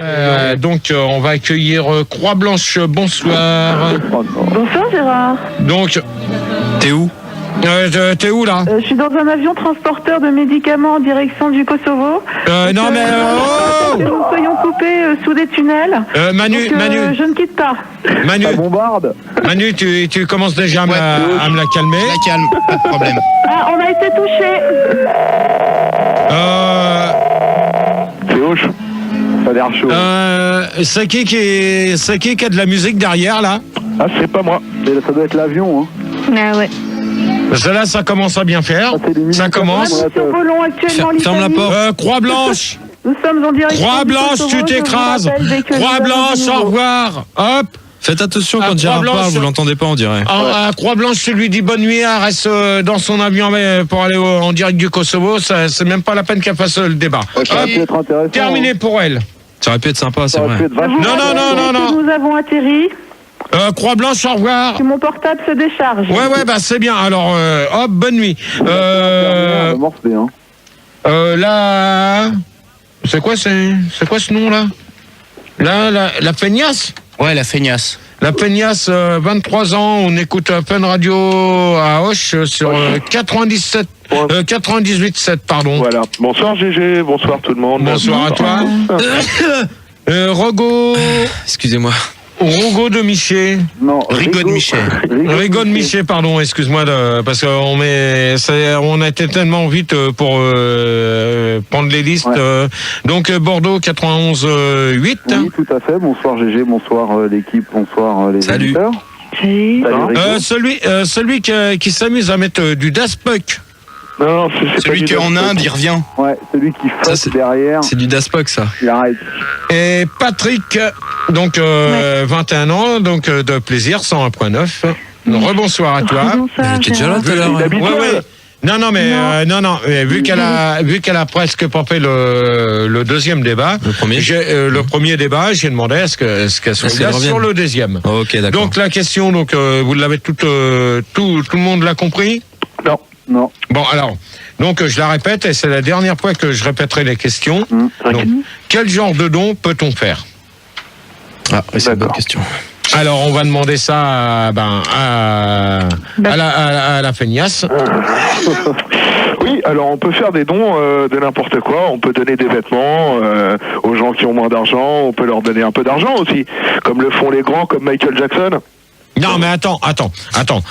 On va accueillir Croix-Blanche, bonsoir. Bonsoir Gérard. Donc, t'es où? T'es où là? Je suis dans un avion transporteur de médicaments en direction du Kosovo. Non mais... Que nous soyons coupés sous des tunnels. Manu. Je ne quitte pas. Manu, ça bombarde. Manu, tu commences déjà à me la calmer. Je la calme, pas de problème. Ah, on a été touchés. C'est hoche. Ça a l'air chaud. C'est qui a de la musique derrière là? Ah, c'est pas moi. Mais ça doit être l'avion. Hein. Ah ouais. Parce que là, ça commence à bien faire. Ça commence. Nous survolons actuellement Ferme la l'Italie. porte. Croix-Blanche. Nous sommes en direction Croix-Blanche, du Kosovo. tu Je vous t'écrases. rappelle dès que nous Croix-Blanche, avons du au nouveau. revoir. Hop. Faites attention Ah, quand Gérard Croix-Blanche. parle, vous l'entendez pas, on dirait. Croix-Blanche, tu lui dis bonne nuit, elle reste dans son avion pour aller en direct du Kosovo. C'est même pas la peine qu'elle fasse le débat. Ça aurait pu être intéressant. Terminé pour elle. Ça aurait pu être sympa, c'est Ça aurait pu vrai. être vachement. Je vous Non. rappelle que nous avons atterri, Croix-Blanche, au revoir. que mon portable se décharge. Ouais, bah c'est bien. Alors, hop, bonne nuit. Morcelé, hein. Là, c'est quoi ce nom là? Là, la feignasse. Ouais, la feignasse. La feignasse, 23 ans, on écoute Fun Radio à Auch sur 98.7, pardon. Voilà. Bonsoir GG, bonsoir tout le monde. Bonsoir à toi. Rogo Excusez-moi. de Miché. Non, Rigaud de Michel. Rigaud de Miché, pardon, excuse-moi, parce qu'on on a été tellement vite pour prendre les listes. Ouais. Donc Bordeaux 91.8. Oui, tout à fait. Bonsoir GG, bonsoir l'équipe, bonsoir les Salut. éditeurs. Oui. Salut, Rigaud. Celui qui s'amuse à mettre du Daft Punk. Non, c'est Celui pas qui est en Inde, il revient. Ouais, celui qui Ça, flotte derrière, C'est du Daspoc, ça. il arrête. Et Patrick, donc 21 ans, donc de plaisir, 101.9. Rebonsoir à toi. Bonsoir, T'es déjà là tout à l'heure. Il habite Ouais. Non, mais vu qu'elle a presque popé le deuxième débat, Le premier. le premier débat, j'ai demandé est-ce qu'elle soit Est-ce là qu'elle revienne sur le deuxième. Ok, d'accord. Donc la question, vous l'avez tout le monde l'a compris. Non. Bon alors, donc je la répète et c'est la dernière fois que je répéterai les questions. Donc, quel genre de don peut-on faire? Ah, oui, c'est une bonne D'accord. question. Alors on va demander ça à la feignasse. Oui, alors on peut faire des dons de n'importe quoi. On peut donner des vêtements aux gens qui ont moins d'argent. On peut leur donner un peu d'argent aussi, comme le font les grands, comme Michael Jackson. Non mais attends.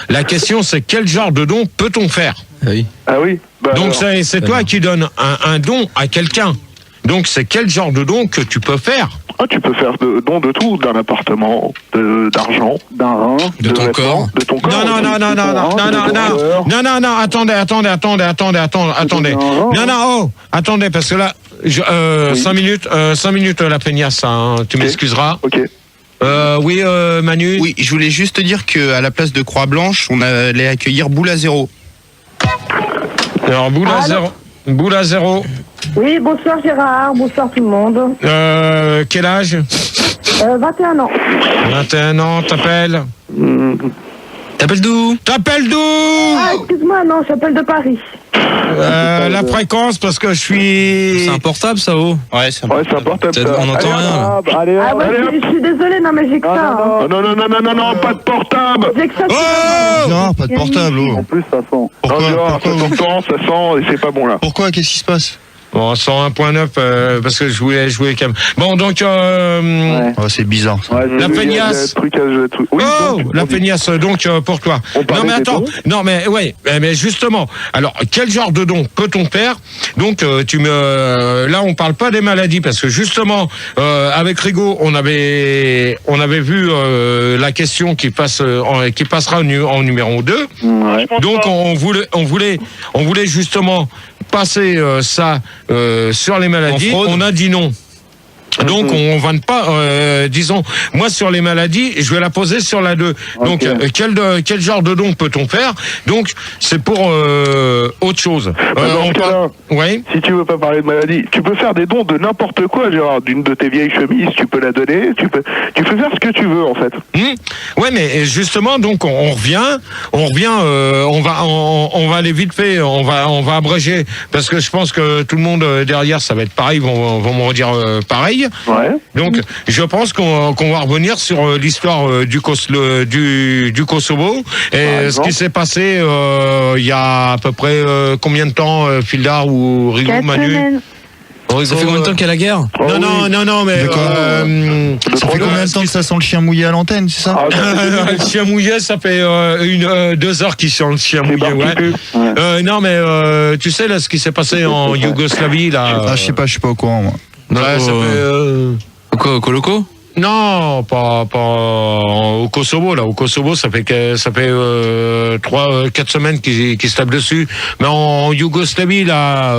La question c'est quel genre de don peut-on faire? Ah oui. Ah oui. Bah, Donc alors, c'est toi qui donnes un don à quelqu'un. Donc c'est quel genre de don que tu peux faire? tu peux faire dons de tout, d'un appartement, d'argent, D'un rein. De ton vêtements, corps. de ton corps. Non, attendez. Attendez, parce que là, 5 minutes la peignasse, hein, tu m'excuseras. Ok. Oui, Manu. Oui, je voulais juste te dire qu'à la place de Croix-Blanche, on allait accueillir Boule à Zéro. Alors, boule à zéro. Oui, bonsoir Gérard, bonsoir tout le monde. Quel âge? 21 ans. 21 ans, t'appelles? T'appelles d'où? Ah, excuse-moi, non, j'appelle de Paris. La fréquence, parce que je suis... C'est un portable, ça, oh? Ouais, c'est Ouais, c'est important. On n'entend rien, là. Allez, Ah ouais, allez, je suis désolée, non mais j'ai que ça. hein. Non, pas de portable. J'ai que ça. Non, pas de portable, En oh. plus, ça sent. Non, Gérard, ça s'entend, ça sent, et c'est pas bon là. Pourquoi? Qu'est-ce qui se passe? Bon, 101.9, parce que je voulais jouer quand même. Bon, donc... Ouais. Oh, c'est bizarre, ça. Ouais, La Il y a feignasse. des trucs Oui, Oh, donc, la on dit- feignasse, donc pour toi. On Non parlait mais des attends, dons. non mais ouais, mais justement. Alors quel genre de don peut-on faire? Donc là on parle pas des maladies parce que justement avec Rigaud on avait vu la question qui passera en numéro 2. Ouais. Donc on voulait justement passer ça sur les maladies. En fraude. On a dit non. Donc on va ne pas, disons, moi sur les maladies, je vais la poser sur la 2. Donc quel genre de don peut-on faire? Donc c'est pour autre chose. dans ce cas-là, Oui. si tu veux pas parler de maladie, tu peux faire des dons de n'importe quoi, Gérard. D'une de tes vieilles chemises, tu peux la donner. Tu peux faire ce que tu veux, en fait. Ouais, mais justement, donc on revient, on va aller vite fait, on va abréger parce que je pense que tout le monde derrière ça va être pareil, vont me redire pareil. pareil. Ouais. Donc, je pense qu'on va revenir sur l'histoire du Kosovo et ce qui s'est passé il y a à peu près combien de temps, Fildar ou Rigo, 4 Manu? semaines. Ça fait combien de temps qu'il y a la guerre? Non, mais Ça fait combien de temps que ça sent le chien mouillé à l'antenne, c'est ça? le chien mouillé, ça fait 2 heures qu'il sent le chien mouillé, ouais. Non, mais tu sais là ce qui s'est passé en Yougoslavie là. Ah, je sais pas, je suis pas au courant, moi. Ouais, ça fait. Quoi, au Coloco? Non, pas au Kosovo là. Au Kosovo, ça fait 3-4 semaines qu'ils se tapent dessus. Mais en Yougoslavie là.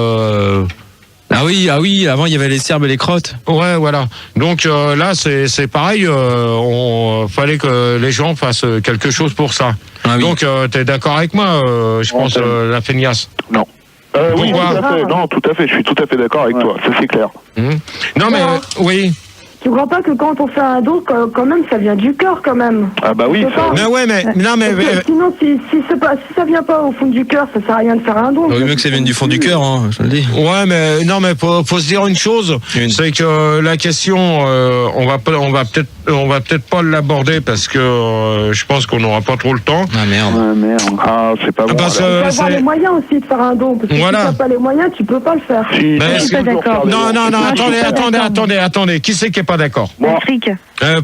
Ah oui, avant il y avait les Serbes et les Croates. Ouais, voilà. Donc là, c'est pareil. Fallait que les gens fassent quelque chose pour ça. Ah oui. Donc, t'es d'accord avec moi, je pense, la feignasse. Non. Oui, tout Pourquoi? à fait. Non, tout à fait. Je suis tout à fait d'accord avec toi. Ça, c'est clair. Non, mais oui. Tu crois pas que quand on fait un don, quand même, ça vient du cœur, quand même? Ah bah oui. C'est pas- Mais ouais, mais non, mais Parce que sinon, si ça vient pas au fond du cœur, ça sert à rien de faire un don. Il vaut mieux que ça vienne du fond du cœur, hein, je te le dis. ouais, mais non, mais faut se dire une chose, c'est que la question, on va peut-être pas l'aborder parce que je pense qu'on n'aura pas trop le temps. Ah merde. Ouais, merde. Ah, c'est pas bon. Parce alors. Il faut avoir c'est- les moyens aussi de faire un don. Parce que Voilà. si t'as pas les moyens, tu peux pas le faire. Si, Mais si, je suis toujours pas d'accord. faire des Non, dons. non, Moi, je suis pas attendez. Qui c'est qui est pas d'accord? Moi. Patrick,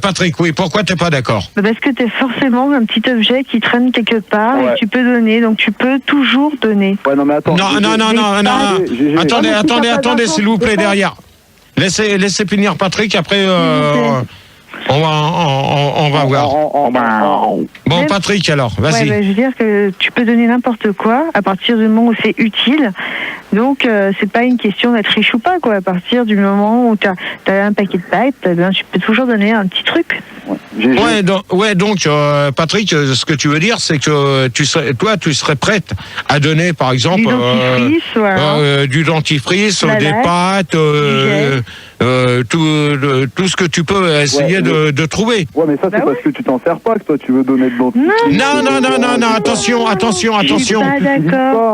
Patrick, oui. Pourquoi t'es pas d'accord? parce que t'es forcément un petit objet qui traîne quelque part Ouais. et tu peux donner, donc tu peux toujours donner. Ouais, non, mais attends. Non. Gégé. Attendez, Ah, mais si t'as pas attendez, d'enfant, s'il vous tu peux plaît, pas. derrière. Laissez finir Patrick, après on va voir. Bon, Même- Patrick, alors, Ouais, vas-y. je veux dire que tu peux donner n'importe quoi à partir du moment où c'est utile. Donc, c'est pas une question d'être riche ou pas, quoi. À partir du moment où t'as un paquet de pipes, ben, tu peux toujours donner un petit truc. Gégé. Ouais, donc, Patrick, ce que tu veux dire, c'est que tu serais prête à donner, par exemple, Du dentifrice, voilà. du dentifrice, La des laque, pâtes, tout ce que tu peux essayer Ouais, de trouver. Ouais, mais ça, c'est Bah parce que tu t'en sers pas que toi, tu veux donner de l'anti. Non, attention. Je suis pas d'accord.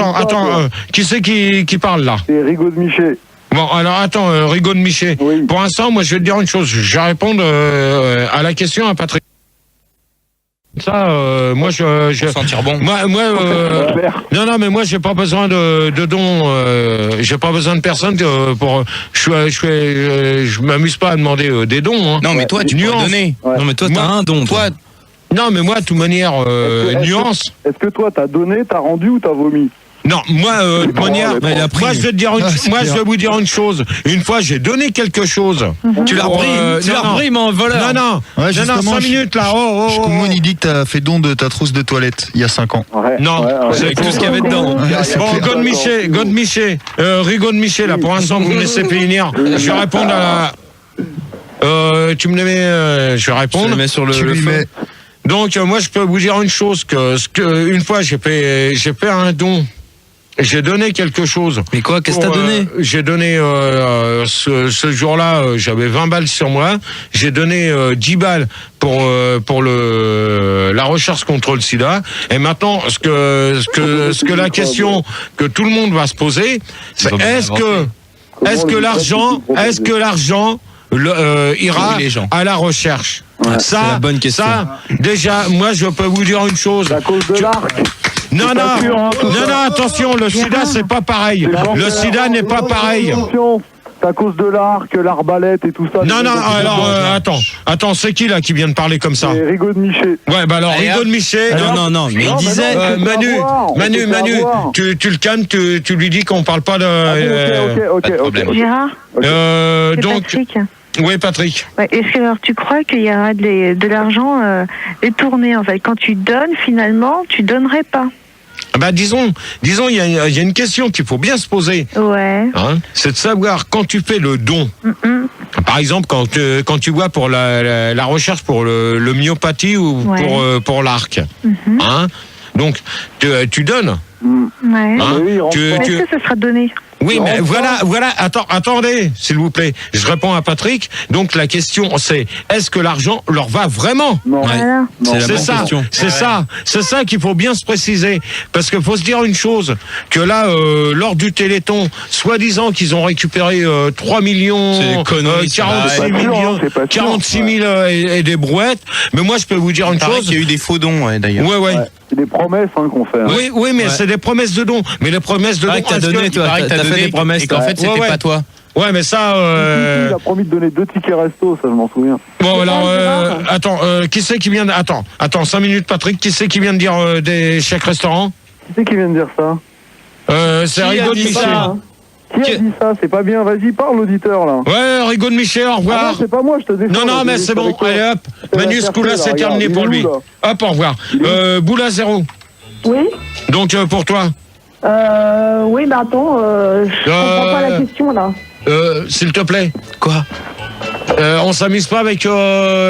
Attends, qui c'est qui parle là? C'est Rigaud de Miché. Bon, alors attends, Rigaud de Miché. Oui. Pour l'instant, moi je vais te dire une chose, je vais répondre à la question à Patrick. Ça, moi je Pour sentir bon. non, mais moi j'ai pas besoin de dons, j'ai pas besoin de personne pour, je m'amuse pas à demander des dons. Hein. Non, mais toi, tu peux Nuance. donner. Ouais. Non, mais toi, Moi- t'as un don. Toi, Non, mais moi, de toute manière, nuance. Est-ce que toi, t'as donné, t'as rendu ou t'as vomi? Non, moi, de manière, mais il a pris. moi, je vais te dire je vais vous dire une chose. Une fois, j'ai donné quelque chose. tu l'as Pour, repris. Tu l'as non, repris, mon voleur. Non, Ouais, justement, 5 minutes là. Shkoumon, il dit que t'as fait don de ta trousse de toilette il y a 5 ans. Ouais. Non, Ouais. c'est Avec tout ce qu'il y avait dedans. Bon, God Miché, Rigaud de Miché, là, pour l'instant, vous me laissez finir. Je vais répondre à la. Tu me les mets, je vais Je répondre. le mets sur le Tu lui feu. mets. Donc, moi, je peux vous dire une chose, une fois, j'ai fait un don. J'ai donné quelque chose. Mais quoi, qu'est-ce que t'as donné? J'ai donné, ce jour-là, j'avais 20 balles sur moi. J'ai donné 10 balles pour la recherche contre le sida. Et maintenant, ce que la question que tout le monde va se poser, c'est est-ce que l'argent ira Oui, les gens. à la recherche? c'est la bonne question. Ça, déjà, moi, je peux vous dire une chose. À cause de l'arc. Non, pas sûr, hein, tout ça. attention, le sida, c'est pas pareil. Le sida n'est pas pareil. Attention, c'est à cause de l'arc, l'arbalète et tout ça. Non, alors, attends, c'est qui là qui vient de parler comme ça? C'est Rigaud de Miché. Ouais, bah alors, Allez, Rigaud de Miché. Non, mais il disait. Manu, tu le calmes, tu lui dis qu'on parle pas de. Ok. pas de problème. Gérard, c'est Donc, Patrick. oui, Patrick. Ouais, est-ce que alors tu crois qu'il y aura de l'argent détourné en fait? Quand tu donnes, finalement, tu donnerais pas. Bah, disons, il y a une question qu'il faut bien se poser. Ouais. Hein, c'est de savoir quand tu fais le don. Par exemple, quand tu vois pour la recherche pour le myopathie ou Ouais. pour l'arc. Hein, donc, tu donnes. Ouais. Hein, oui, tu- Est-ce que ça sera donné? Oui, mais voilà, attendez, s'il vous plaît. Je réponds à Patrick. Donc la question c'est, est-ce que l'argent leur va vraiment? Non. Voilà. C'est ça qu'il faut bien se préciser. Parce qu'il faut se dire une chose, que là, lors du Téléthon, soi-disant qu'ils ont récupéré 3 millions, C'est des conneries, 46 c'est pas sûr, millions, hein, c'est pas sûr. 46 000 et des brouettes. Mais moi, je peux vous dire une Il paraît chose. qu'il y a eu des faux dons, ouais, d'ailleurs. Ouais. Ouais, c'est des promesses qu'on fait. Hein. Oui, mais Ouais. c'est des promesses de dons. Mais les promesses de dons, Ah, que t'as est-ce donné, que- toi. Il paraît que T'as fait donné des promesses, et qu'en toi. fait, c'était Ouais. pas toi. Ouais, mais ça. Il a promis de donner 2 tickets resto, ça je m'en souviens. Bon, alors, Gérard. attends, qui c'est qui vient de... Attends, 5 minutes, Patrick. Qui c'est qui vient de dire des chèques restaurants? Qui c'est qui vient de dire ça? C'est Qui a Rigaud de dit Michel. ça Qui a dit ça? C'est pas bien, vas-y, parle l'auditeur là. Ouais, Rigaud de Michel, au Ah revoir. non, c'est pas moi, je te défends. Non, mais c'est bon. Allez, hop. la Manus chercher, Koula, là, c'est regarde, terminé il est pour où, lui. là Hop, au revoir. Boula 0. Oui. Donc, pour toi, Oui, mais attends, je comprends pas la question là. s'il te plaît, Quoi? on s'amuse pas avec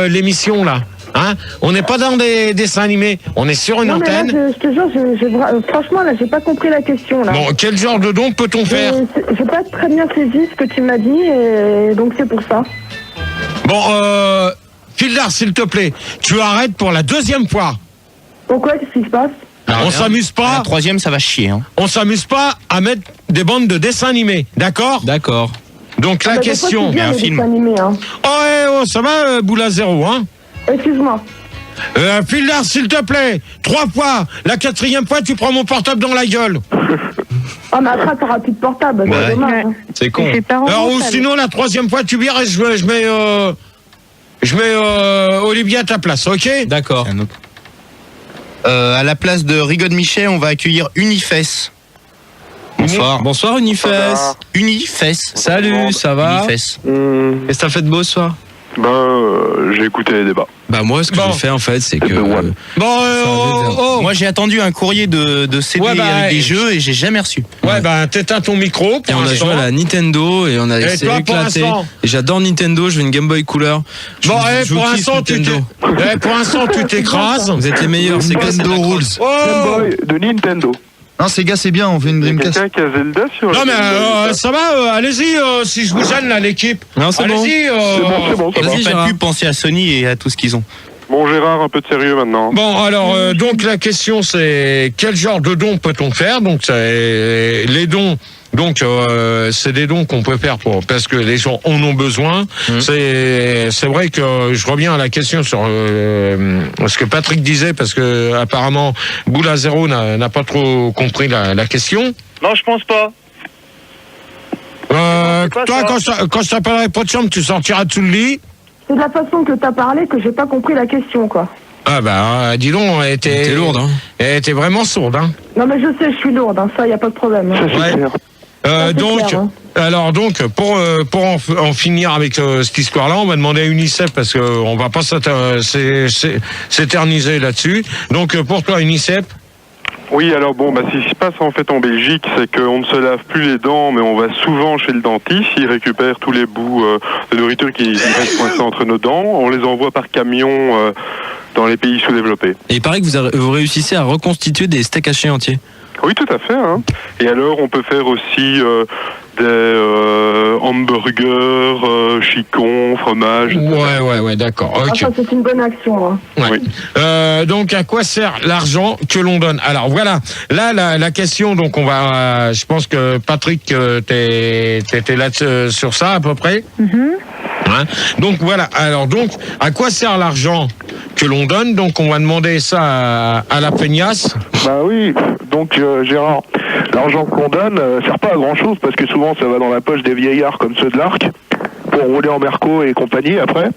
l'émission, là. Hein? On n'est pas dans des dessins animés. On est sur une Non, mais là, antenne. je te jure, franchement, là, j'ai pas compris la question là. Bon, quel genre de don peut-on faire? J'ai pas très bien saisi ce que tu m'as dit, et donc c'est pour ça. Bon, Fildar, s'il te plaît, tu arrêtes pour la 2e fois. Pourquoi? Qu'est-ce qui se passe? On s'amuse pas. La 3e, ça va chier. Hein. On s'amuse pas à mettre des bandes de dessins animés, d'accord? D'accord. Donc la Ah, bah, des fois, question. c'est bien, un les film. dessins animés, hein. Oh, ça va, Boula 0, hein? Excuse-moi. Fildar, s'il te plaît, 3 fois. La 4e fois, tu prends mon portable dans la gueule. Ah, mais après, t'auras plus de portable, c'est Ouais. dommage. Hein. C'est con. C'est pas Alors, ou remboursable. sinon, la 3e fois, tu vires et je mets Olivier à ta place, ok? D'accord. Un autre. À la place de Rigaud de Michel, on va accueillir Unifess. Bonsoir. Bonsoir, Unifess. Unifess. Salut, ça va? Unifess. Qu'est-ce que t'as fait de beau ce soir? J'ai écouté les débats. Bah, moi, ce que Bon. j'ai fait, en fait, c'est que. The One. Bon, Moi, j'ai attendu un courrier de CD Ouais, bah, avec des jeux et j'ai jamais reçu. ouais, ben, t'éteins ton micro Et pour on a l'instant. joué à la Nintendo et on a Et essayé toi, pour éclaté. l'instant Et j'adore Nintendo, je veux une Game Boy Color. Je Bon, joue pour au kiff l'instant, Nintendo. pour l'instant, tu t'écrases. Vous êtes les meilleurs, c'est quoi Nintendo cette Rules. Oh! Boy de Nintendo. Non, ces gars, c'est bien, on fait une Il y a Dreamcast. quelqu'un qui a Zelda sur Non, la mais Game Boy, ça va, allez-y, si je vous gêne, là, l'équipe. Non, c'est bon. Allez-y. C'est bon, ça va. Vas-y, Pas Gérard. de pub, pensez à Sony et à tout ce qu'ils ont. Bon, Gérard, un peu de sérieux maintenant. Bon, alors, donc la question c'est quel genre de dons peut-on faire? Donc, c'est les dons. Donc, c'est des dons qu'on peut faire parce que les gens en ont besoin. C'est vrai que je reviens à la question sur ce que Patrick disait parce que apparemment Boula 0 n'a pas trop compris la question. Non, je pense pas. C'est pas Toi, ça. quand je t'appellerai pas de chambre, tu sortiras dessous le lit. C'est de la façon que t'as parlé que j'ai pas compris la question, quoi. Ah bah, dis donc, elle était T'es lourde, hein. Elle était vraiment sourde, hein. Non, mais je sais, je suis lourde, hein, ça, y a pas de problème. Hein. Ça, c'est Ouais. clair. c'est Donc, clair, hein. alors donc pour en finir avec cette histoire-là, on va demander à UNICEF parce que on va pas s'éterniser là-dessus. Donc pour toi UNICEF. Oui, alors bon, ce qui se passe en fait en Belgique, c'est qu'on ne se lave plus les dents, mais on va souvent chez le dentiste. Il récupère tous les bouts de nourriture qui restent coincés entre nos dents. On les envoie par camion dans les pays sous-développés. Et il paraît que vous réussissez à reconstituer des steaks hachés entiers. Oui, tout à fait. Hein. Et alors, on peut faire aussi des hamburgers, chicons, fromage. Ouais, d'accord. Ah, Ok. ça, c'est une bonne action. Hein. Ouais. Oui. Donc à quoi sert l'argent que l'on donne? Alors voilà, là la question. Donc on va, je pense que Patrick, t'étais là sur ça à peu près. Hein? Donc voilà. Alors donc à quoi sert l'argent que l'on donne? Donc on va demander ça à la peignasse. Bah oui, donc Gérard, l'argent qu'on donne sert pas à grand chose parce que souvent ça va dans la poche des vieillards comme ceux de l'Arc pour rouler en Merco et compagnie après.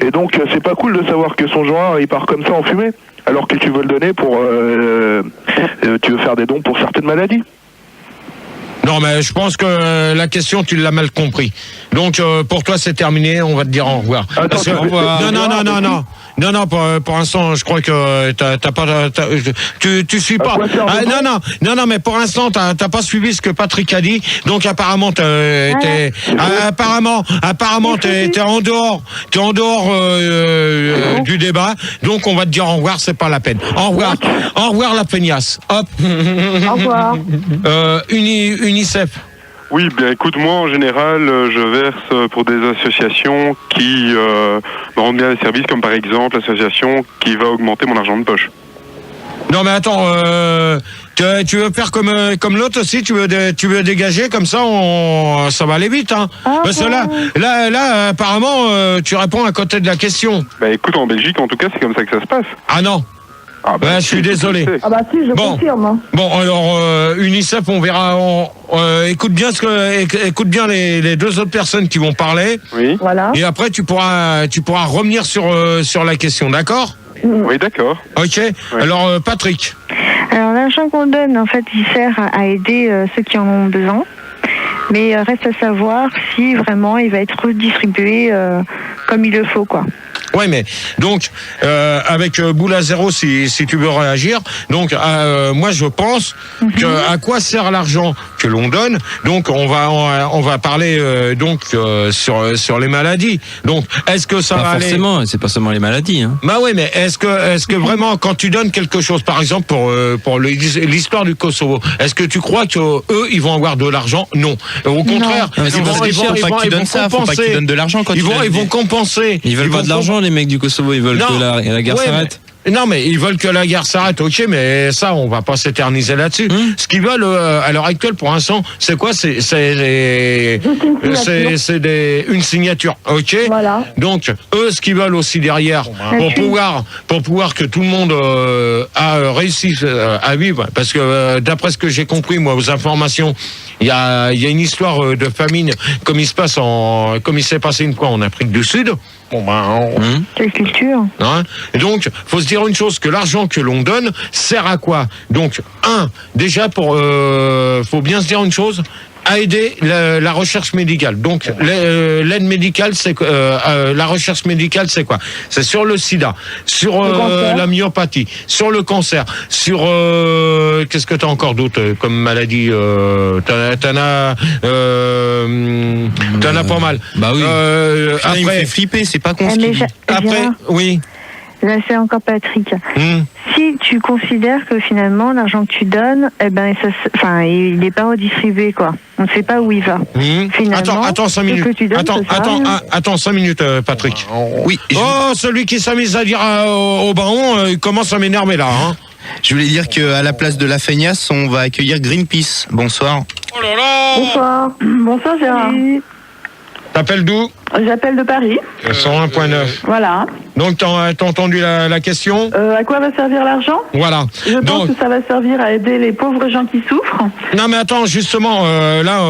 Et donc c'est pas cool de savoir que son genre il part comme ça en fumée alors que tu veux le donner pour tu veux faire des dons pour certaines maladies. Non, mais je pense que la question, tu l'as mal compris. Donc, pour toi, c'est terminé. On va te dire au revoir. Attends, Parce que- au revoir. Non, pour l'instant, je crois que t'as pas, tu suis pas. À quoi sert le don Non, mais pour l'instant, t'as pas suivi ce que Patrick a dit. Donc, apparemment, t'es en dehors, du débat. Donc, on va te dire au revoir. C'est pas la peine. Au revoir la peignasse. Hop. Au revoir. UNICEF. Oui, bien écoute, moi en général, je verse pour des associations qui me rendent bien des services, comme par exemple l'association qui va augmenter mon argent de poche. Non mais attends, tu veux faire comme l'autre aussi, tu veux dégager comme ça, ça va aller vite, hein. Parce que là, apparemment, tu réponds à côté de la question. Bah écoute, en Belgique, en tout cas, c'est comme ça que ça se passe. Ah non. Ah je suis désolé. Ah bah si, je confirme. Hein. Bon, alors UNICEF, on verra. Écoute bien les deux autres personnes qui vont parler. Oui. Voilà. Et après, tu pourras revenir sur la question, d'accord ? Oui, d'accord. Ok. Ouais. Alors, Patrick. Alors, l'argent qu'on donne, en fait, il sert à aider ceux qui en ont besoin. Mais reste à savoir si vraiment il va être redistribué comme il le faut, quoi. Ouais, mais donc avec boule à zéro, si tu veux réagir. Donc moi je pense que à quoi sert l'argent que l'on donne. Donc on va parler sur les maladies. Donc est-ce que ça va forcément, aller... c'est pas seulement les maladies. Hein. Bah ouais, mais est-ce que vraiment quand tu donnes quelque chose, par exemple pour l'histoire du Kosovo, est-ce que tu crois que eux ils vont avoir de l'argent? Non. Au contraire, faut pas que tu donnes ça, faut pas que tu donnes de l'argent quand ils vont compenser. Ils veulent pas de l'argent, les mecs du Kosovo, ils veulent que la guerre s'arrête. Non, mais ils veulent que la guerre s'arrête, ok, mais ça, on va pas s'éterniser là-dessus. Ce qu'ils veulent, à l'heure actuelle, pour l'instant, c'est quoi? C'est une signature, ok? Voilà. Donc, eux, ce qu'ils veulent aussi derrière, pour pouvoir que tout le monde a réussi à vivre, parce que d'après ce que j'ai compris, moi, aux informations, il y a une histoire de famine, comme il s'est passé une fois en Afrique du Sud. Bon Quelle culture. Hein? Et donc, faut se dire une chose, que l'argent que l'on donne sert à quoi? Donc, déjà faut bien se dire une chose, à aider la recherche médicale. Donc, l'aide médicale, c'est la recherche médicale, c'est quoi? C'est sur le sida, sur la myopathie, sur le cancer, sur qu'est-ce que t'as encore d'autre comme maladie? T'en as pas mal. Bah oui. Après, il me fait flipper, c'est pas con ce qu'il dit. Après, oui. Là, c'est encore Patrick. Si tu considères que finalement l'argent que tu donnes, il n'est pas redistribué, quoi. On ne sait pas où il va. Finalement, attends 5 minutes. Ce que tu donnes, attends 5 minutes, Patrick. Oui. Celui qui s'amuse à dire au baron, il commence à m'énerver là. Hein. Je voulais dire qu'à la place de la feignasse, on va accueillir Greenpeace. Bonsoir. Oh là là. Bonsoir. Bonsoir Gérard. T'appelles d'où? J'appelle de Paris. 101.9. Voilà. Donc t'as entendu la question? À quoi va servir l'argent? Voilà. Je pense que ça va servir à aider les pauvres gens qui souffrent. Non mais attends, justement, là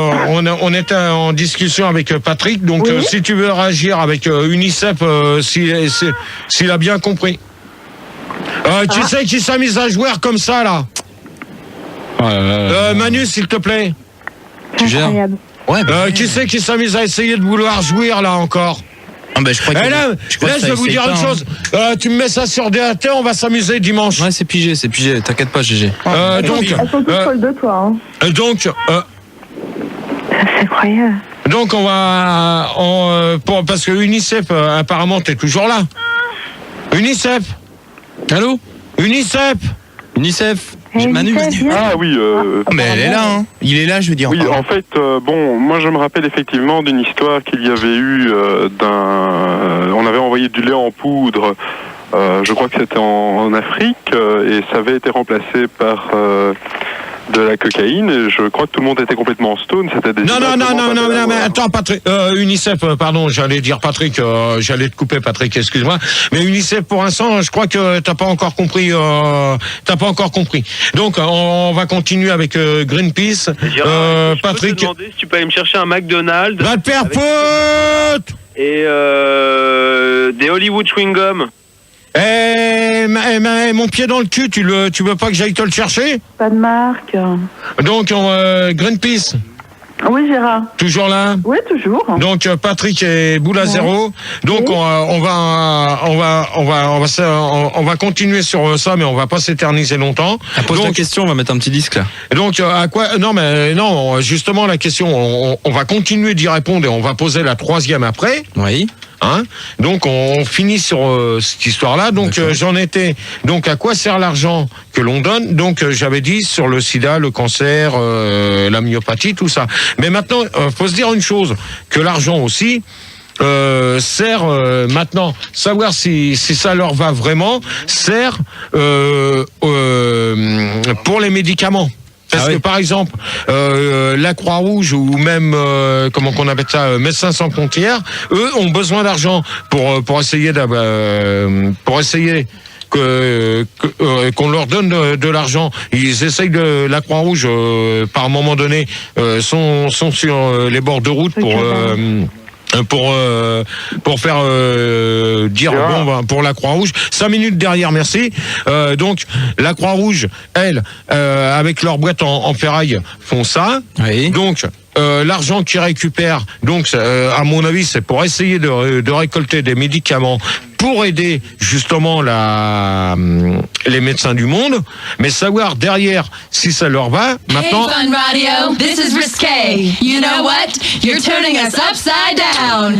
on était en discussion avec Patrick, donc si tu veux réagir avec UNICEF, s'il a bien compris. Tu sais qui s'amuse à jouer comme ça là? Manu, s'il te plaît. Tu gères? Ouais, qui c'est qui s'amuse à essayer de vouloir jouir là encore? Je crois que je vais vous dire une chose. Tu me mets ça sur DAT, on va s'amuser dimanche. Ouais, c'est pigé. T'inquiète pas, GG. Donc, elles sont toutes folles de toi. Hein. C'est incroyable. Donc on va, parce que UNICEF, apparemment, t'es toujours là. UNICEF. Allô? UNICEF. Manu. Ah oui. Mais elle est là, hein. Il est là, je veux dire. Oui, en fait, moi je me rappelle effectivement d'une histoire qu'il y avait eu on avait envoyé du lait en poudre. Je crois que c'était en Afrique et ça avait été remplacé par de la cocaïne et je crois que tout le monde était complètement stone. C'était des Non, mais attends, Patrick, UNICEF, pardon, j'allais dire Patrick, j'allais te couper, Patrick, excuse-moi. Mais UNICEF, pour l'instant, je crois que t'as pas encore compris. Donc, on va continuer avec Greenpeace. Patrick. Je peux te demander si tu peux aller me chercher un McDonald's. Va te faire foutre! Et des Hollywood chewing gum. Mon pied dans le cul, tu veux pas que j'aille te le chercher? Pas de marque. Donc, Greenpeace. Oui, Gérard. Toujours là? Oui, toujours. Donc, Patrick et boule à zéro. Donc, on va continuer sur ça, mais on va pas s'éterniser longtemps. Pose la question, on va mettre un petit disque là. Donc, à quoi? Non, justement, la question, on va continuer d'y répondre et on va poser la troisième après. Oui. Hein, donc on finit sur cette histoire-là. Donc j'en étais. Donc à quoi sert l'argent que l'on donne? Donc j'avais dit sur le sida, le cancer, la myopathie, tout ça. Mais maintenant, faut se dire une chose, que l'argent aussi sert maintenant, savoir si ça leur va vraiment, sert pour les médicaments. Parce que par exemple, la Croix-Rouge ou même comment qu'on appelle ça, Médecins sans frontières, eux ont besoin d'argent pour essayer qu'on leur donne de l'argent. Ils essayent la Croix-Rouge par moment donné sont sur les bords de route pour faire dire pour la Croix-Rouge. 5 minutes derrière, merci. Donc la Croix-Rouge, elle, avec leur boîte en ferraille, font ça. Oui. Donc l'argent qu'ils récupèrent, donc à mon avis, c'est pour essayer de récolter des médicaments pour aider justement les médecins du monde, mais savoir derrière si ça leur va. Maintenant. Hey, Fun Radio, this is risque. You know what? You're turning us upside down.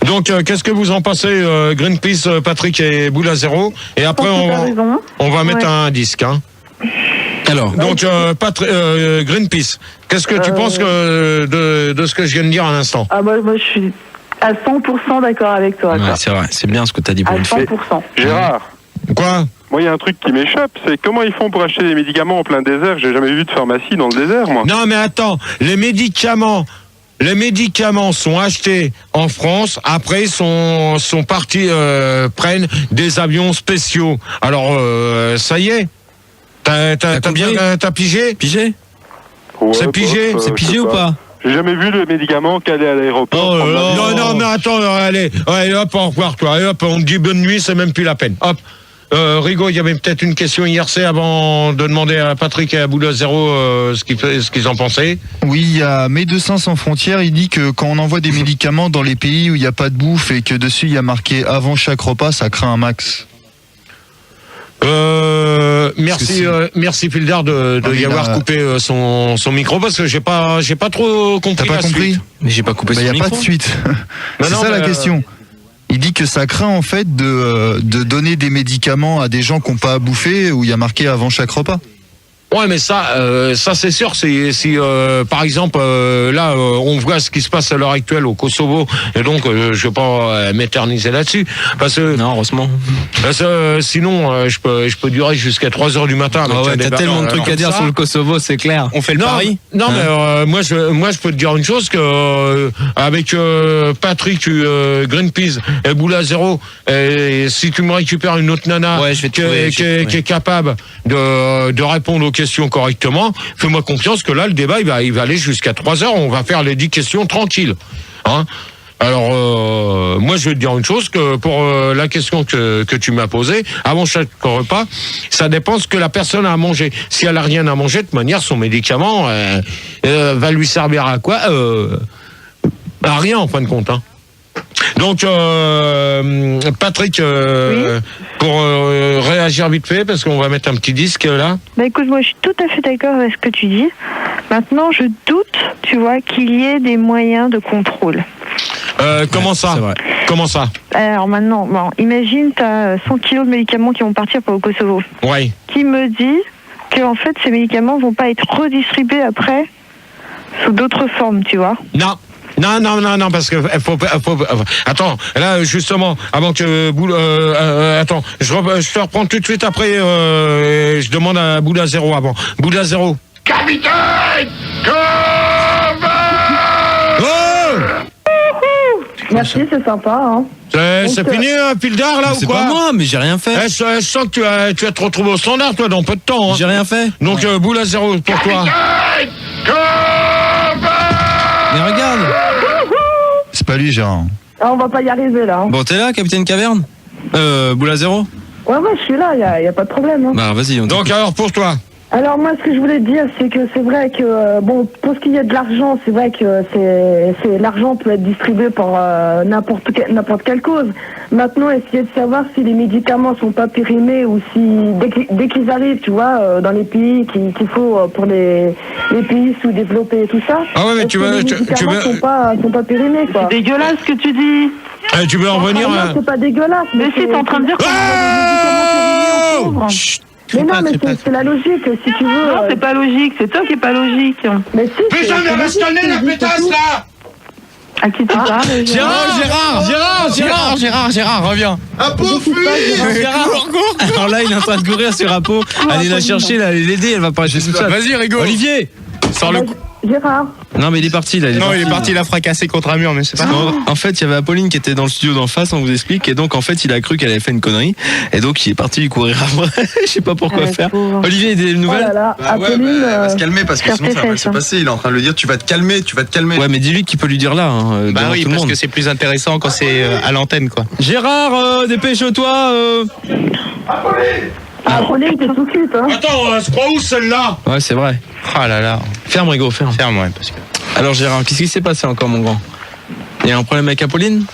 Donc, qu'est-ce que vous en pensez, Greenpeace, Patrick et Boula Zéro? Et après, on va mettre un disque. Hein. Alors, donc, Greenpeace, qu'est-ce que tu penses de ce que je viens de dire à l'instant? Ah, moi, je suis à 100% d'accord avec toi. Ouais, c'est vrai, c'est bien ce que tu as dit pour à une 100%. fois. Gérard. Quoi? Moi, il y a un truc qui m'échappe, c'est comment ils font pour acheter des médicaments en plein désert? J'ai jamais vu de pharmacie dans le désert, moi. Non, mais attends, les médicaments sont achetés en France, après sont partis, prennent des avions spéciaux. Alors, ça y est. T'as pigé? Pigé? Ouais, c'est pigé? C'est pigé ou pas? J'ai jamais vu le médicament qu'aller à l'aéroport. Oh non, mais attends, allez, hop, au revoir, toi. Allez, hop, on te dit bonne nuit, c'est même plus la peine. Hop. Rigaud, il y avait peut-être une question IRC avant de demander à Patrick et à Boula Zéro ce qu'ils en pensaient. Oui, il y a Médecins sans frontières, il dit que quand on envoie des médicaments dans les pays où il n'y a pas de bouffe et que dessus il y a marqué avant chaque repas, ça craint un max. Merci Fildar de y avoir coupé son micro parce que j'ai pas trop compris. T'as pas compris? Suite. Mais j'ai pas coupé son Il micro. n'y a pas de suite. C'est ça la question. Il dit que ça craint en fait de donner des médicaments à des gens qui n'ont pas à bouffer où il y a marqué avant chaque repas. Ouais, mais ça c'est sûr. Si par exemple là on voit ce qui se passe à l'heure actuelle au Kosovo, et donc je vais pas m'éterniser là-dessus parce que non, heureusement. Sinon je peux durer jusqu'à 3h du matin. Ah ouais, t'as tellement de trucs à dire sur le Kosovo, c'est clair. On fait le pari. Non, mais moi je peux te dire une chose que avec Patrick Greenpeace et Boula Zéro, et si tu me récupères une autre nana qui est capable de répondre aux questions correctement, fais-moi confiance que là le débat il va aller jusqu'à 3h, on va faire les 10 questions tranquilles. Hein? Alors moi je vais te dire une chose, que pour la question que tu m'as posée, avant chaque repas, ça dépend ce que la personne a à manger. Si elle a rien à manger, de toute manière son médicament va lui servir à quoi? À rien en fin de compte. Hein. Donc Patrick, pour réagir vite fait, parce qu'on va mettre un petit disque là. Bah écoute, moi je suis tout à fait d'accord avec ce que tu dis. Maintenant, je doute, tu vois, qu'il y ait des moyens de contrôle. Comment ça? Comment ça? Alors maintenant, bon, imagine, tu as 100 kilos de médicaments qui vont partir pour le Kosovo. Ouais. Qui me dit que en fait, ces médicaments vont pas être redistribués après sous d'autres formes, tu vois? Non. Non, parce que faut attends, là justement, avant que attends, je te reprends tout de suite après. Je demande à Boula Zéro avant. Boula Zéro. Capitaine, Merci, c'est sympa. Hein. C'est fini, Pildar, là, ou quoi? C'est pas moi, mais j'ai rien fait. Je sens que tu vas te retrouver au standard, toi, dans peu de temps. Hein. J'ai rien fait. Donc, Boula Zéro, pour toi. Mais regarde. C'est pas lui, Gérard. Ah, on va pas y arriver, là. Hein. Bon, t'es là, Capitaine Caverne? Boula Zéro? Ouais, je suis là, y a pas de problème. Hein. Bah, vas-y. Donc, alors, pour toi? Alors moi, ce que je voulais dire, c'est que c'est vrai que, bon, pour ce qui est de l'argent, c'est vrai que l'argent peut être distribué par n'importe quelle cause. Maintenant, essayer de savoir si les médicaments sont pas périmés ou si, dès qu'ils arrivent, tu vois, dans les pays qu'il faut pour les pays sous-développés et tout ça, Ah ouais, mais tu veux... les médicaments sont pas périmés, quoi. C'est dégueulasse ce que tu dis. tu veux en revenir Non, c'est pas dégueulasse. Mais si, t'es en train de dire qu'on a des médicaments périmés aux pauvres. Mais non, mais c'est la logique, si tu veux. Non, c'est pas logique, c'est toi qui est pas logique. Mais si, Putain, mais reste calmé la pétasse, là. À qui tu parles? Gérard, reviens. Apo, fuis. Gérard, alors là, il est en train de courir sur Apo. Allez la chercher, là, allez l'aider, elle va pas rester toute seule. Vas-y, Rigo. Olivier, sors le coup. Gérard. Non, mais il est parti, là. Il est parti, il a fracassé contre un mur, mais c'est pas grave. En fait, il y avait Apolline qui était dans le studio d'en face, on vous explique, et donc en fait, il a cru qu'elle avait fait une connerie, et donc il est parti lui courir après. Je sais pas pourquoi faire. pauvre. Olivier, des nouvelles? Oh là là, Apolline, Il va se calmer parce que faire sinon tes ça va mal fesses, se hein. passer. Il est en train de le dire, tu vas te calmer. Ouais, mais dis-lui qu'il peut lui dire là, hein, Bah devant oui, tout le parce monde. que c'est plus intéressant quand c'est à l'antenne, quoi. Gérard, dépêche-toi. Apolline, t'es tout cuite, hein. Attends, on se croit où celle-là? Ouais, c'est vrai. Ah là là. Ferme, Rigo, ferme. Ferme, ouais, parce que... Alors Gérard, qu'est-ce qui s'est passé encore, mon grand? Il y a un problème avec Apolline?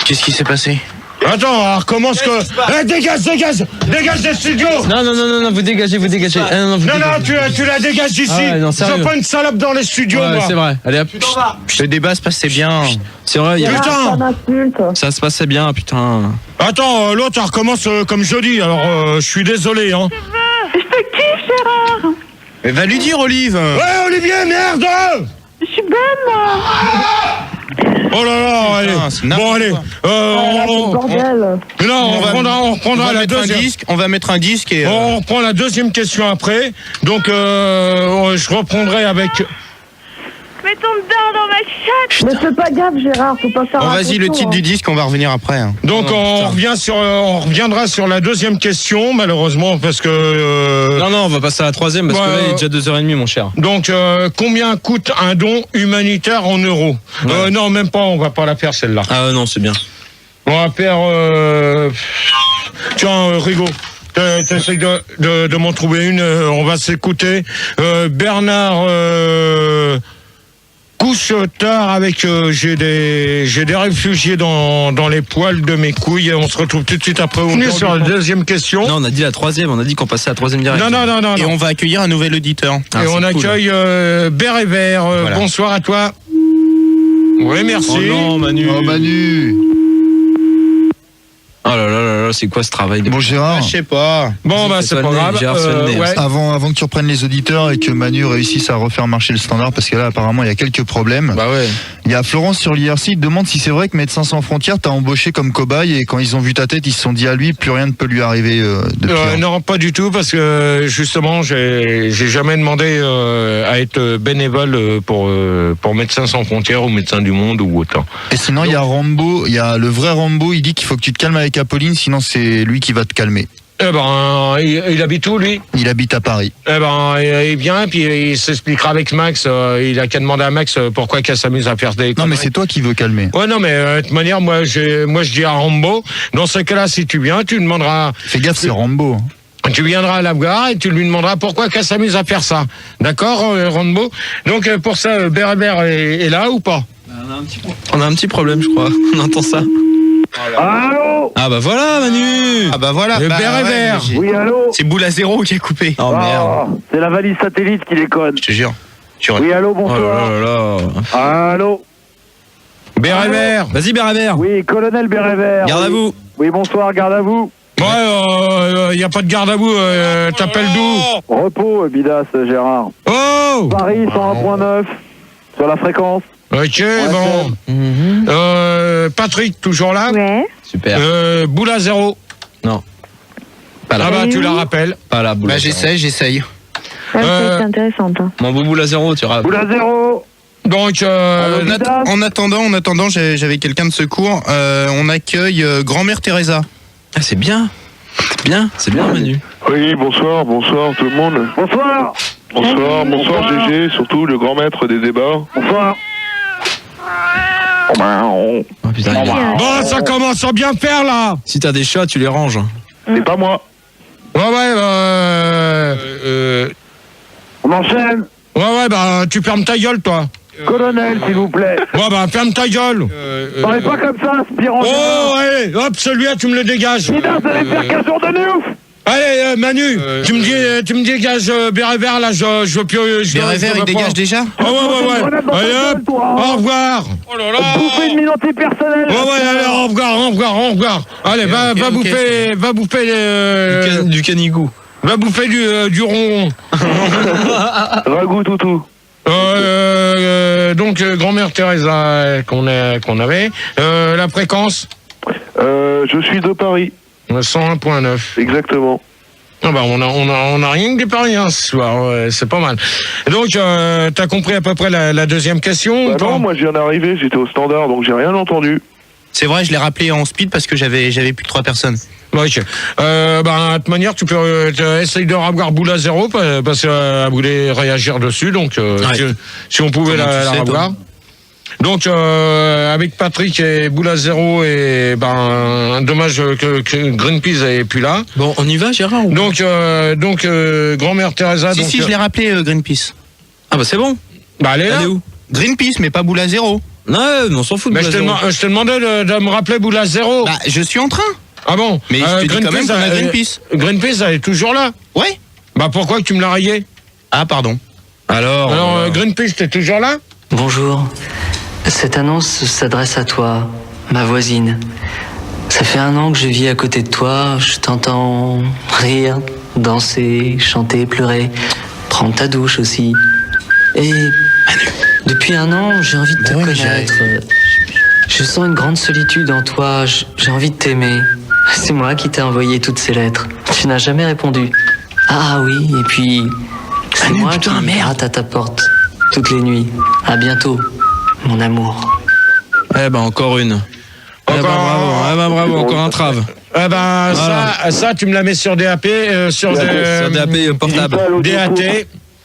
Qu'est-ce qui s'est passé? Attends, on recommence que... dégage des studios. Non, vous dégagez. Non, tu la dégages d'ici. Ah ouais, non, Je sérieux. veux pas une salope dans les studios, Ouais, moi. c'est vrai. Allez, hop. Le débat se passait bien. C'est vrai, Putain. Ça m'insulte. ça se passait bien, putain. Attends, l'autre, elle recommence comme jeudi, alors je suis désolé, hein. Je te kiffe, Gérard. Mais va lui dire, Olive. Ouais, Olivier, merde. Je suis bonne, moi. Oh là là, allez. c'est n'importe Bon, allez. quoi. Bordel. On reprendra la deuxième. On va mettre un disque et... On reprend la deuxième question après. Donc, je reprendrai avec... Mets ton dedans dans ma chatte. Mais fais pas gaffe, Gérard, faut pas faire Bon, vas-y, le attention, titre hein. du disque, on va revenir après. Hein. Donc, on reviendra sur la deuxième question, malheureusement, parce que... Non, on va passer à la troisième parce que là, il est déjà 2h30, mon cher. Donc, combien coûte un don humanitaire en euros? Ouais. Non, même pas, on va pas la faire, celle-là. Ah non, c'est bien. On va faire... Tiens, Rigo, t'essayes de m'en trouver une. On va s'écouter. Bernard... couche tard avec j'ai des réfugiés dans les poils de mes couilles et on se retrouve tout de suite après. On est sur la deuxième question. Non, on a dit la troisième, on a dit qu'on passait à la troisième direct. Non. Et on va accueillir un nouvel auditeur. Ah, Et on c'est accueille Bert et Vert. Voilà. Bonsoir à toi. Oui, merci. Oh non, Manu. Oh Manu. Oh là là, c'est quoi ce travail de... Bon Gérard, Je sais pas. Bon, bah c'est pas grave. Gérard se le nez, ouais. avant que tu reprennes les auditeurs et que Manu réussisse à refaire marcher le standard, parce que là apparemment il y a quelques problèmes. Bah ouais. Il y a Florence sur l'IRC, il demande si c'est vrai que Médecins sans frontières t'a embauché comme cobaye et quand ils ont vu ta tête ils se sont dit à lui plus rien ne peut lui arriver depuis. Non, pas du tout, parce que justement, j'ai jamais demandé à être bénévole pour Médecins sans frontières ou Médecins du Monde ou autant. Et sinon il y a Rambo, il y a le vrai Rambo, il dit qu'il faut que tu te calmes avec Apolline, sinon c'est lui qui va te calmer. Eh ben, il habite où, lui? Il habite à Paris. Eh ben, il vient, puis il s'expliquera avec Max. Il a qu'à demander à Max pourquoi qu'elle s'amuse à faire des Non conneries. mais c'est toi qui veux calmer. Ouais, non, mais de toute manière, moi, je dis à Rambo, dans ce cas-là, si tu viens, tu demanderas... Fais gaffe, c'est Rambo. Tu viendras à la gare et tu lui demanderas pourquoi qu'elle s'amuse à faire ça. D'accord, Rambo? Donc, pour ça, Bert est là ou pas? On a un petit problème, je crois. On entend ça. Allô? Ah bah voilà, Manu. Ah bah voilà. Le Bert et Vert. Oui, allô? C'est Boule à zéro qui a coupé. Oh merde. C'est la valise satellite qui déconne. Je te jure. Oui, allô, Oh là bonsoir. là là. Allô? Bert et Vert. Vas-y, Bert. Oui, colonel Bérévert. Garde à vous. Oui, bonsoir, garde à vous. Ouais, y a pas de garde à vous, t'appelles d'où? Repos, Bidas, Gérard. Oh! Paris 101.9 sur la fréquence. Ok, bon. Patrick, toujours là? Ouais. Super. Boule à zéro. Non. Pas là. Ah bah, tu la rappelles. Pas là, boule Bah à zéro. j'essaye. Ouais, c'est intéressante. Hein. Mon boubou à zéro, tu rappelles. Boule à zéro. Donc, En attendant, j'avais quelqu'un de secours. On accueille grand-mère Teresa. Ah, c'est bien. C'est bien, Manu. Oui, bonsoir tout le monde. Bonsoir. Bonsoir GG, surtout le grand maître des débats. Bonsoir. Oh putain, bon, ça commence à bien faire, là. si t'as des chats, tu les ranges. C'est pas moi. Ouais, On enchaîne. Ouais, bah, tu fermes ta gueule, toi. Colonel, s'il vous plaît. Ouais, bah, ferme ta gueule. Parlez pas comme ça, aspirant. Oh, allez, hop, celui-là, tu me le dégages. Putain, vous allez me faire 15 jours de ouf. Allez, Manu, tu me dégages béret vert, là, je veux plus... Béret vert, il dégage déjà? Ouais. Allez, hop, au revoir. Oh là là. Bouffer une minute personnelle. Ouais, allez, au revoir. Allez, va bouffer Du canigou. Va bouffer du ronron. Ragout toutou. Donc, grand-mère Teresa qu'on avait. La fréquence Je suis de Paris. 101.9. Exactement. Ah bah on a rien que des paris ce soir, ouais, c'est pas mal. Donc t'as compris à peu près la deuxième question? Non, moi je viens d'arriver, j'étais au standard, donc j'ai rien entendu. C'est vrai, je l'ai rappelé en speed parce que j'avais plus que 3 personnes. Ok. De toute manière, tu peux essayer de revoir boule à zéro parce qu'elle voulait réagir dessus, donc si on pouvait la revoir. Donc avec Patrick et boule à zéro et dommage que Greenpeace n'est plus là. Bon, on y va, Gérard? Donc grand-mère Teresa. Si, je l'ai rappelé Greenpeace. Ah bah c'est bon. Bah elle est là. Elle est où? Greenpeace, mais pas boule à zéro. Non, on s'en fout de boule à zéro. Je te demandais de me rappeler boule à zéro. Bah je suis en train. Ah bon? Mais je te dis quand même qu'on a Greenpeace. Greenpeace, elle est toujours là? Ouais. Bah pourquoi tu me l'as rayé? Ah pardon. Alors Greenpeace, t'es toujours là? Bonjour. Cette annonce s'adresse à toi, ma voisine. Ça fait 1 an que je vis à côté de toi, je t'entends rire, danser, chanter, pleurer, prendre ta douche aussi. Et depuis 1 an, j'ai envie de te connaître. Je sens une grande solitude en toi, j'ai envie de t'aimer. C'est moi qui t'ai envoyé toutes ces lettres. Tu n'as jamais répondu. Ah oui, et puis c'est moi qui gratte à ta porte toutes les nuits. À bientôt, mon amour. Encore une. Bravo, encore un trave. Ça, tu me la mets sur DAP, sur DAP portable.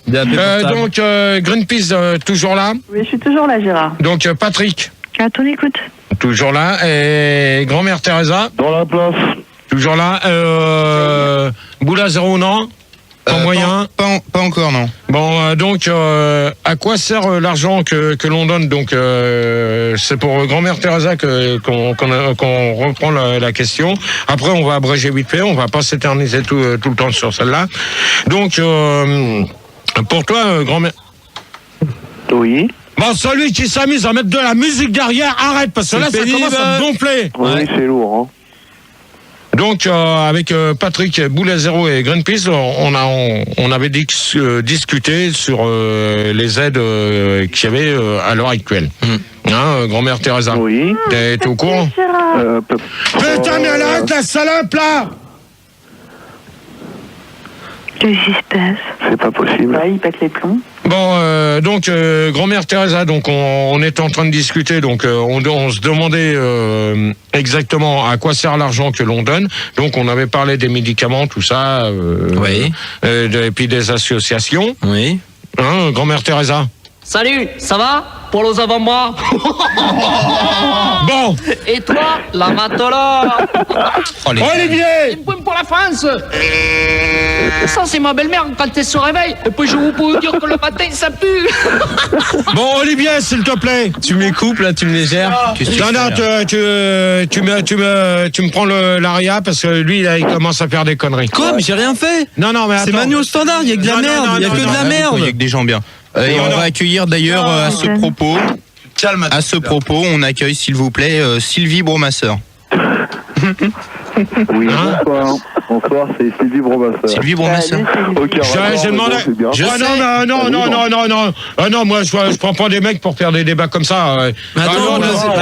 DAT. Donc, Greenpeace, toujours là? Oui, je suis toujours là, Gérard. Donc, Patrick? À ton écoute. Toujours là. Et grand-mère Teresa? Dans la place. Toujours là. Boule à zéro, non? Pas moyen? Pas encore, non. Bon, donc, à quoi sert l'argent que l'on donne? Donc, c'est pour grand-mère Teresa qu'on reprend la question. Après, on va abréger vite fait, on va pas s'éterniser tout le temps sur celle-là. Donc, pour toi, grand-mère... Oui. Bon, celui qui s'amuse à mettre de la musique derrière, arrête, parce que là, ça commence à me gonfler. Oui, c'est lourd, hein. Donc, avec Patrick Boulazero et Greenpeace, on avait discuté sur les aides qu'il y avait à l'heure actuelle. Hein, grand-mère Teresa? Oui. T'es au courant? Putain, mais elle arrête la salope, là! Qu'est-ce qui se passe? C'est pas possible. Ouais, il pète les plombs. Bon, donc, grand-mère Teresa, donc on est en train de discuter, donc on se demandait exactement à quoi sert l'argent que l'on donne. Donc, on avait parlé des médicaments, tout ça, oui. Et puis des associations. Oui. Hein, grand-mère Teresa? Salut, ça va? Pour les avant-bras. Bon. Et toi, la matola. Olivier. Une pointe pour la France. Ça, c'est ma belle-mère quand elle se réveille. Et puis je vous peux dire que le matin, ça pue. Bon, Olivier, s'il te plaît. Tu m'écoupes, là, tu me les gères. Non, tu me prends l'aria parce que lui, là, il commence à faire des conneries. Quoi? Mais j'ai rien fait. Non, mais attends. C'est Manu au standard, il y a que de la merde. Il y a que de la merde. Il y a que des gens bien. Et on va accueillir d'ailleurs à ce propos, on accueille s'il vous plaît Sylvie Bromasseur. Oui, bonsoir, c'est Sylvie Bromasseur. Sylvie Bromasseur. J'ai demandé. Non, moi je prends pas des mecs pour faire des débats comme ça.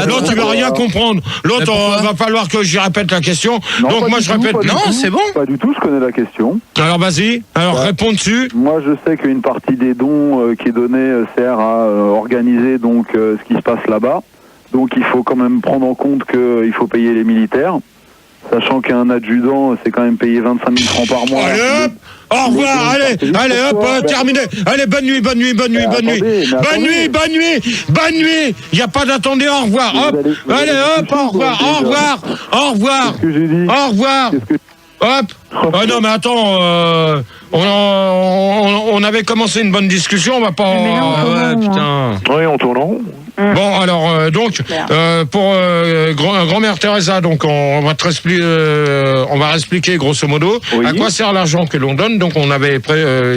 L'autre il va rien comprendre. L'autre va falloir que j'y répète la question. Donc moi je répète. Non, c'est bon. Pas du tout, je connais la question. Alors vas-y, réponds dessus. Moi je sais qu'une partie des dons qui est donnée sert à organiser donc ce qui se passe là-bas. Donc il faut quand même prendre en compte qu'il faut payer les militaires. Sachant qu'un adjudant, c'est quand même payé 25 000 francs par mois. Allez hop, au revoir, allez hop, terminé. Allez, bonne nuit. Bonne nuit. Il n'y a pas d'attendez, au revoir, hop. Allez hop, au revoir. Qu'est-ce que j'ai dit? Au revoir. Hop. Ah non, mais attends, on avait commencé une bonne discussion, on va pas... ouais, putain. Oui, on tourne en rond. Bon, alors, donc, pour grand-mère Teresa, donc, on va expliquer grosso modo à quoi sert l'argent que l'on donne. Donc, on avait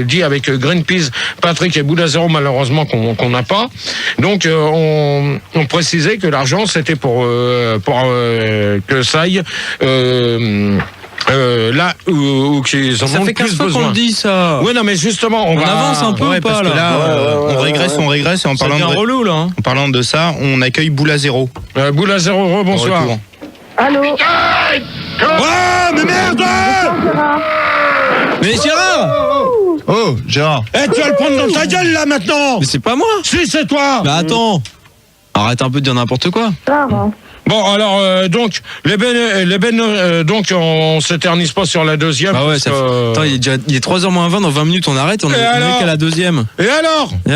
dit avec Greenpeace, Patrick et Bouddha Zéro, malheureusement, qu'on n'a pas. Donc, on précisait que l'argent, c'était pour que ça aille... là où qu'ils en ont le plus besoin. Ça fait 15 fois qu'on le dit, ça. Oui, non, mais justement, on avance un peu, parce que là, on régresse, et en parlant de relou, là. En parlant de ça, on accueille Boula Zéro. Boula Zéro, bonsoir. Allô. Oh, mais merde. Mais Gérard. Oh, Gérard. Eh, tu vas le prendre dans ta gueule, là, maintenant. Mais c'est pas moi. Si, c'est toi. Bah attends. Arrête un peu de dire n'importe quoi. Bon, alors, donc, donc, on s'éternise pas sur la deuxième. Ah ouais, attends, il est 3h moins 20, dans 20 minutes, on arrête, on est qu'à la deuxième. Et alors Et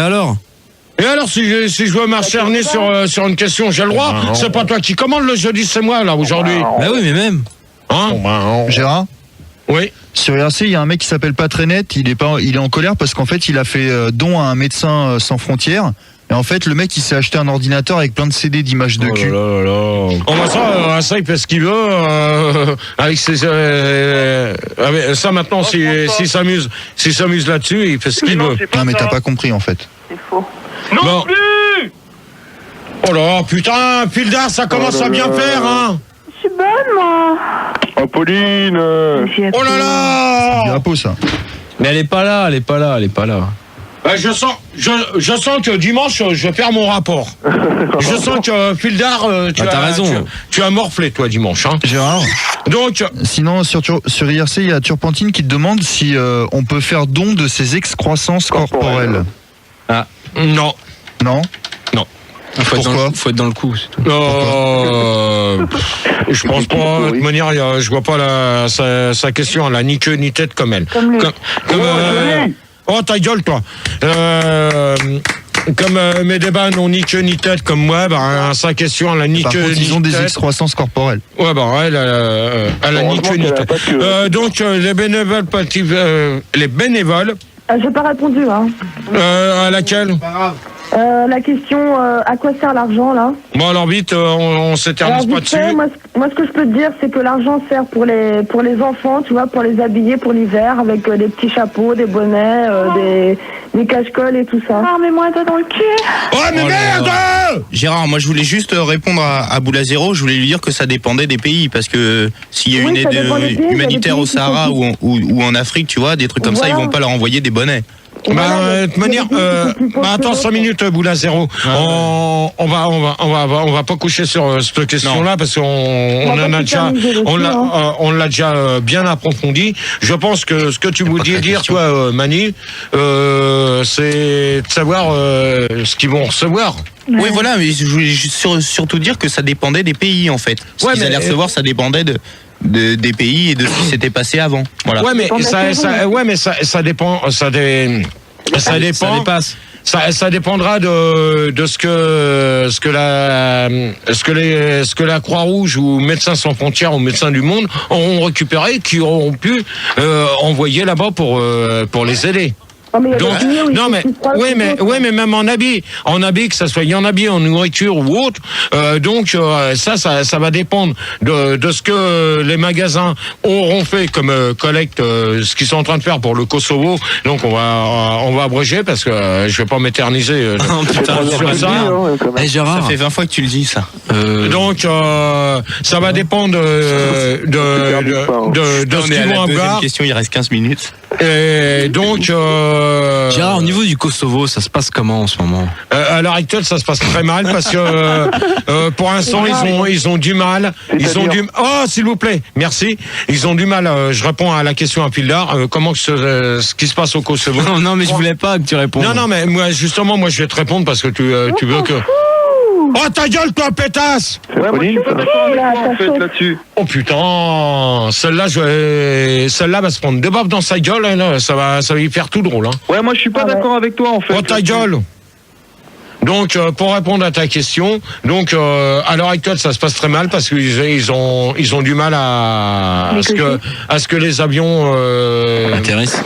alors, si je veux m'acharner sur une question, j'ai le droit. C'est pas toi qui commande le jeudi, c'est moi, là, aujourd'hui. Bah oui, mais même. Hein Gérard? Oui. Sur IRC, il y a un mec qui s'appelle Patrenet, il est en colère parce qu'en fait, il a fait don à un médecin sans frontières. Et en fait, le mec, il s'est acheté un ordinateur avec plein de CD d'images de cul. On va ça, il fait ce qu'il veut. Avec ses, ça, maintenant, s'il s'amuse là-dessus, il fait ce qu'il veut. Non, mais t'as pas compris, en fait. C'est faux. Non plus. Oh là, putain, Pildar, ça commence à bien faire, hein. Je suis bonne, moi. Oh, Pauline. Oh là là. C'est un pot, ça. Mais elle est pas là. Je sens que dimanche, je perds mon rapport. Je sens que Pildar, t'as raison. Tu as morflé, toi, dimanche. Hein. Gérard. Donc. Sinon, sur IRC, il y a Turpentine qui te demande si on peut faire don de ses excroissances corporelles. Ah. Non. Non. Non. Faut être dans le coup, c'est tout. Je pense pas. De toute manière, je vois pas sa question. Elle a ni queue ni tête comme elle. Oh, ta gueule, toi. Comme mes débats n'ont ni queue ni tête comme moi, sa question, elle a ni queue ni tête. Ils ont des excroissances corporelles. Ouais, elle a ni queue ni tête. Donc, les bénévoles. J'ai pas répondu, hein. À laquelle? La question, à quoi sert l'argent, là? Bon, alors vite, on s'éternise pas dessus. Moi, ce que je peux te dire, c'est que l'argent sert pour les enfants, tu vois, pour les habiller pour l'hiver, avec des petits chapeaux, des bonnets, des cache-colles et tout ça. Ah, mais moi, t'as dans le cul. Oh, mais merde! Gérard, moi, je voulais juste répondre à Boula Zéro. Je voulais lui dire que ça dépendait des pays, parce que s'il y a une aide humanitaire au Sahara ou en Afrique, tu vois, des trucs comme ça, ils vont pas leur envoyer des bonnets. De toute manière, attends 5 minutes, Boula Zéro. On va pas coucher sur cette question-là parce qu'on l'a déjà bien approfondi. Je pense que ce que tu voulais dire, toi, Mani, c'est de savoir ce qu'ils vont recevoir. Oui, voilà, mais je voulais surtout dire que ça dépendait des pays, en fait. Ce qu'ils allaient recevoir, ça dépendait des pays et de ce qui s'était passé avant. Voilà. Ouais, mais ça dépend. Ça dépasse. Ça dépendra de ce que la Croix-Rouge ou Médecins sans frontières ou Médecins du Monde auront récupéré, qui auront pu envoyer là-bas pour les aider. Donc, non mais mais même en habit, que ça soit en habit, en nourriture ou autre, ça va dépendre de ce que les magasins auront fait comme collecte, ce qu'ils sont en train de faire pour le Kosovo. Donc on va abréger parce que je vais pas m'éterniser sur ça. Gérard, ça fait 20 fois que tu le dis ça. Donc ça va dépendre de ce qu'ils vont avoir. Question, il reste 15 minutes. Et donc Gérard, au niveau du Kosovo, ça se passe comment en ce moment? À l'heure actuelle, ça se passe très mal parce que pour l'instant, ils ont du mal. Oh, s'il vous plaît, merci. Ils ont du mal. Je réponds à la question à Pildar. Comment ce qui se passe au Kosovo? Non, mais je voulais pas que tu répondes. Non, mais moi, justement, je vais te répondre parce que tu veux que. Oh, ta gueule, toi, pétasse! C'est Pauline, ça n'a pas en fait là-dessus. Oh putain, celle-là va se prendre deux baffes dans sa gueule, là, ça va y faire tout drôle. Hein. Ouais, moi je suis pas d'accord avec toi en fait. Oh, ta gueule! Donc, pour répondre à ta question, donc à l'heure actuelle, ça se passe très mal parce qu'ils ont du mal à ce que les avions atterrissent.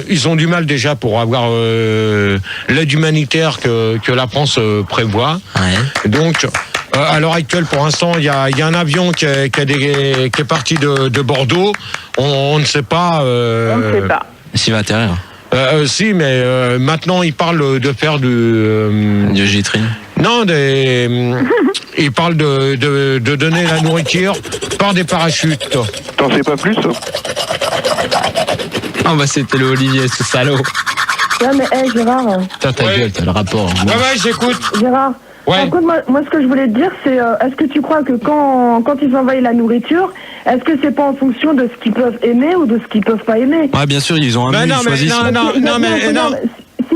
Ils ont du mal déjà pour avoir l'aide humanitaire que la France prévoit. Ouais. Donc, à l'heure actuelle, pour l'instant, il y a un avion qui est parti de Bordeaux. On ne sait pas. On ne sait pas. S'il va atterrir. Si, mais maintenant il parle de faire du J-Train. Non, il parle de donner la nourriture par des parachutes. T'en sais pas plus? Ah bah c'était le Olivier, ce salaud. Ouais, mais Gérard. T'as ta gueule, t'as le rapport. Ouais, j'écoute. Gérard. Ouais. Par contre, moi, ce que je voulais te dire, c'est est-ce que tu crois que quand ils envoient la nourriture, est-ce que c'est pas en fonction de ce qu'ils peuvent aimer ou de ce qu'ils peuvent pas aimer? Ouais, bien sûr, ils ont un menu, ils choisissent. Si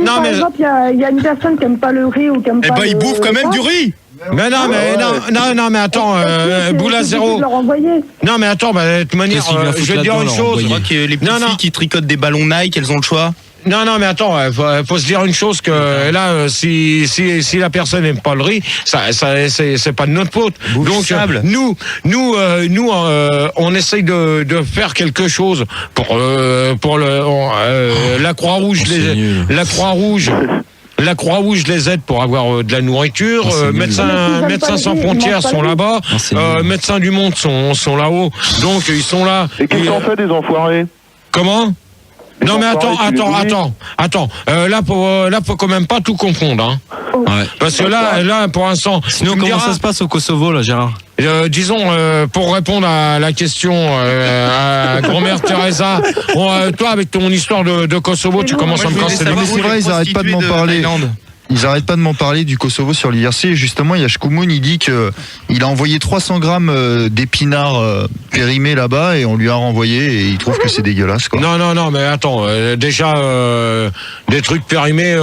par exemple, il y a une personne qui aime pas le riz ou qui aime pas ils bouffent quand même du riz. Mais mais attends, boule à zéro. Non, mais attends, de toute manière, je vais te dire une chose. Je crois que les petites filles qui tricotent des ballons Nike, elles ont le choix. Non, mais attends, faut se dire une chose que là, si la personne n'aime pas le riz, c'est pas de notre faute. Donc nous, on essaye de faire quelque chose pour la Croix-Rouge, La Croix-Rouge les aide pour avoir de la nourriture. Médecins sans frontières sont là-bas. Médecins du Monde sont là-haut. Donc ils sont là. Et qu'est-ce qu'on fait des enfoirés? Comment? Non mais attends. Là faut quand même pas tout confondre, hein. Ouais. Parce que là pour l'instant. Sinon comment ça se passe au Kosovo là, Gérard? Disons pour répondre à la question à grand-mère Teresa, toi avec ton histoire de Kosovo, tu commences à me casser les couilles. Mais c'est vrai, ils arrêtent pas de m'en parler. Ils arrêtent pas de m'en parler du Kosovo sur l'IRC. Justement, il y a Shkoumoun, il dit que il a envoyé 300 grammes d'épinards périmés là-bas et on lui a renvoyé et il trouve que c'est dégueulasse, quoi. Non, mais attends, déjà des trucs périmés,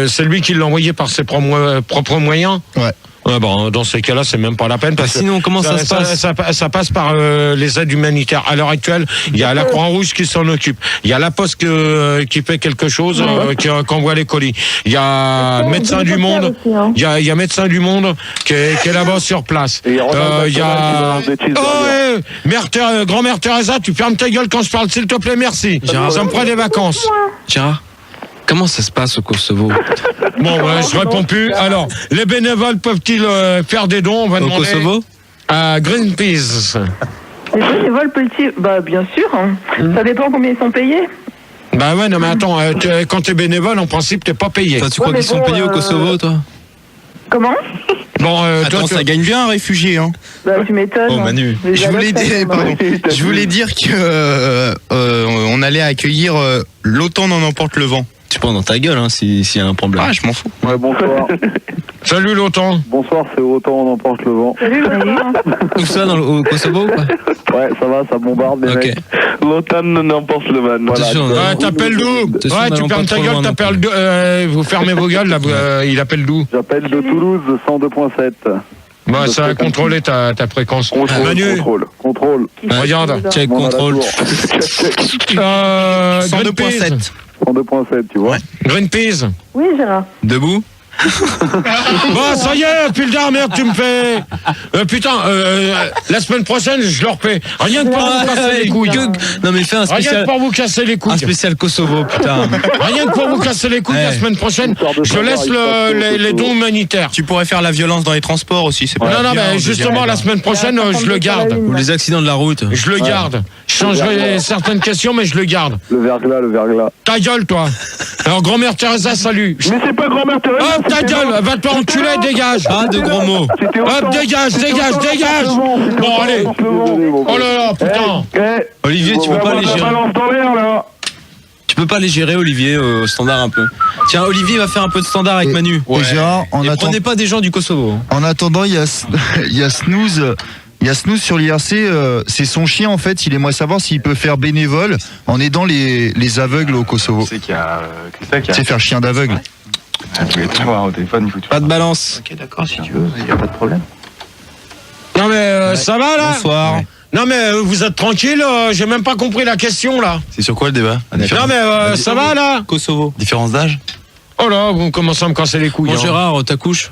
c'est lui qui l'a envoyé par ses propres moyens. Ouais. Ouais, bon, dans ces cas-là, c'est même pas la peine. Parce sinon, comment ça se passe? Ça passe par les aides humanitaires. À l'heure actuelle, il y a la Croix-Rouge qui s'en occupe. Il y a la Poste qui fait quelque chose, qui envoie les colis. Il y a Médecins du Monde. Il y a Médecins du Monde qui est là-bas sur place. Il y a grand-mère Teresa, tu fermes ta gueule quand je parle, s'il te plaît, merci. Ça me prend des vacances. Gérard, comment ça se passe au Kosovo? Bon, je réponds plus. Alors, les bénévoles peuvent-ils faire des dons? On va demander Kosovo à Greenpeace. Les bénévoles peuvent-ils? Bah, bien sûr. Ça dépend combien ils sont payés. Bah ouais, non mais attends, quand t'es bénévole, en principe, t'es pas payé. Toi, tu crois qu'ils sont payés au Kosovo, toi? Comment? Bon, attends, ça gagne bien un réfugié, hein. Bah, tu m'étonnes. Oh, Manu. Je voulais dire que on allait accueillir l'OTAN n'en emporte le vent. Tu prends dans ta gueule, hein, s'il y a un problème. Ah, je m'en fous. Ouais, bonsoir. Salut l'OTAN. Bonsoir, c'est autant on emporte le vent. Salut, Tout ça au Kosovo ou pas? Ouais, ça va, ça bombarde les mecs. L'OTAN n'emporte le van. Voilà. T'appelles d'où? Ouais, tu fermes ta gueule, t'appelles d'où? Vous fermez vos gueules, là, il appelle d'où? J'appelle de Toulouse, 102.7. Bah, ça a contrôlé ta fréquence. Manu. Contrôle. Regarde. Check, contrôle. 102.7. 102.7, tu vois. Greenpeace. Oui, Gérard. Debout? Bon, ça y est, putain, merde, tu me fais. Putain, la semaine prochaine, je leur fais. Rien que pour vous casser les couilles. Non, mais fais un spécial. Rien que pour vous casser les couilles. Un spécial Kosovo, putain. Rien que pour vous casser les couilles, la semaine prochaine, je laisse les dons humanitaires. Tu pourrais faire la violence dans les transports aussi, c'est pas Non, mais justement, la semaine prochaine, je le garde. Ou les accidents de la route. Je le garde. Je changerai certaines questions, mais je le garde. Le verglas. Ta gueule, toi. Alors, grand-mère Teresa, salut. Mais c'est pas grand-mère Teresa. Hop, ta gueule, va te enculer, dégage. Pas de gros mots. Hop, dégage. Bon, allez. Oh là là, putain. Olivier, tu peux pas les gérer. Tu peux pas les gérer, Olivier, au standard un peu. Tiens, Olivier va faire un peu de standard avec Manu. Et Gérard, prenez pas des gens du Kosovo. En attendant, il y a Snooze. Il y a Snooze sur l'IRC, c'est son chien en fait, il aimerait savoir s'il peut faire bénévole en aidant les aveugles au Kosovo. C'est qu'il y a Christophe qui a... C'est faire chien d'aveugle. Je voulais te voir au téléphone, il faut pas de balance. Ok, d'accord, si tu veux, il n'y a pas de problème. Non mais ça va là? Bonsoir. Non mais vous êtes tranquille, j'ai même pas compris la question là. C'est sur quoi le débat? Non mais ça va là? Kosovo. Différence d'âge? Oh là, vous commencez à me casser les couilles. Bon, Gérard, ta couche.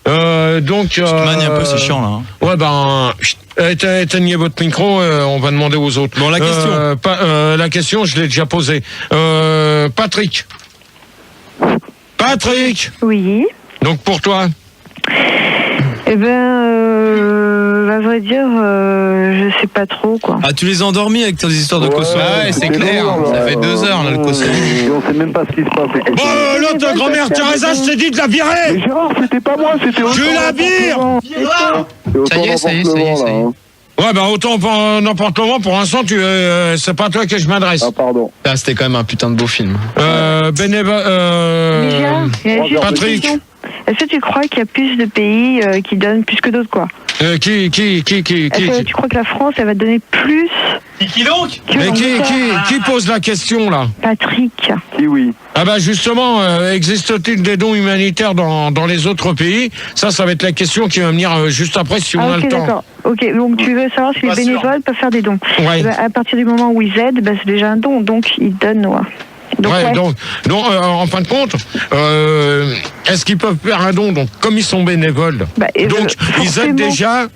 Donc. Tu te manies un peu, c'est chiant là. Hein. Ouais, ben. Éteignez votre micro, on va demander aux autres. Bon, la question. La question, je l'ai déjà posée. Patrick. Patrick. Oui. Donc pour toi. Eh ben, à vrai dire, je sais pas trop, quoi. Ah, tu les as endormis avec tes histoires de Kosovo. Ouais, c'est clair. Ça fait 2 heures, là, le Kosovo. On sait même pas ce qui se passe. Bon, l'autre grand-mère Teresa, je t'ai dit de la virer. Mais Gérard, c'était pas moi, c'était Je la vire. Ça y est. Ouais, ben autant pour n'importe comment, pour l'instant, c'est pas à toi que je m'adresse. Ah, pardon. Ah, c'était quand même un putain de beau film. Patrick. Est-ce que tu crois qu'il y a plus de pays qui donnent plus que d'autres, quoi? Qui Est-ce que tu crois que la France, elle va donner plus? Qui donc? Mais qui pose la question, là? Patrick. Qui, oui. Ah bah justement, existe-t-il des dons humanitaires dans les autres pays? Ça va être la question qui va venir juste après si on a le temps. D'accord. Ok, donc tu veux savoir si les bénévoles peuvent faire des dons. Ouais. Bah, à partir du moment où ils aident, bah, c'est déjà un don, donc ils donnent, ouais. Donc en fin de compte, est-ce qu'ils peuvent faire un don? Donc, comme ils sont bénévoles, donc ils aident déjà.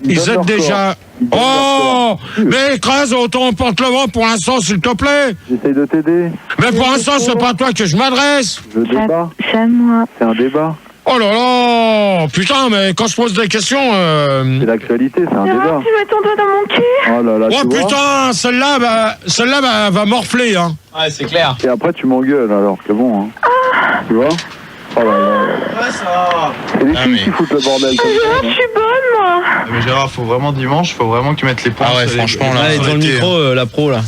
Oh, mais écrase, autant porte le vent pour l'instant, s'il te plaît. J'essaye de t'aider. Mais pour l'instant, c'est pas à toi que je m'adresse. Le débat. C'est à moi. C'est un débat. Oh là là, putain, mais quand je pose des questions... C'est l'actualité, c'est un débat. Tu mets ton doigt dans mon cul. Oh là là, oh tu vois. putain, celle-là va morfler, hein. Ouais, c'est clair. Et après, tu m'engueules, alors, c'est bon, hein. Tu vois. Oh là là. Ouais, ça. C'est les filles qui foutent le bordel comme ça. Je suis bonne, moi. Mais Gérard, faut vraiment dimanche, faut vraiment que tu mettes les points. Ah ouais, sur les- franchement, là. Allez, dans le micro, la pro, là.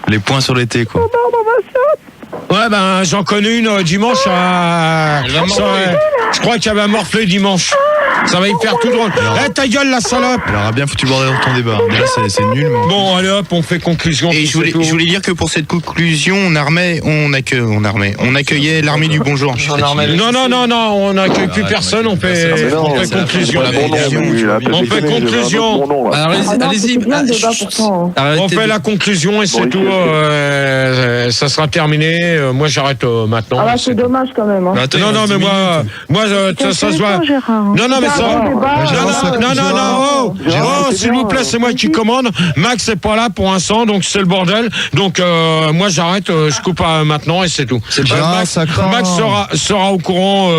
Les points sur les T, quoi. Ouais, ben, j'en connais une dimanche à... Je crois qu'elle va morfler dimanche. Ça va y faire tout drôle. Eh, ta gueule, la salope! Elle aura bien foutu le bordel dans ton débat. Mais là, c'est nul, mais... Bon, allez hop, on fait conclusion. Et je voulais dire que pour cette conclusion, on accueillait l'armée du bonjour. Non, on n'accueille plus personne, on fait conclusion. On fait conclusion. Allez-y. On fait la conclusion et c'est tout. Ça sera terminé. Moi, j'arrête maintenant. Ah là, c'est dommage quand même. Hein. Non, mais moi, ça se voit. Non, mais ça. Non, s'il vous plaît, c'est moi qui commande. Max n'est pas là pour l'instant, donc c'est le bordel. Donc, moi, j'arrête, je coupe maintenant et c'est tout. Max sera au courant.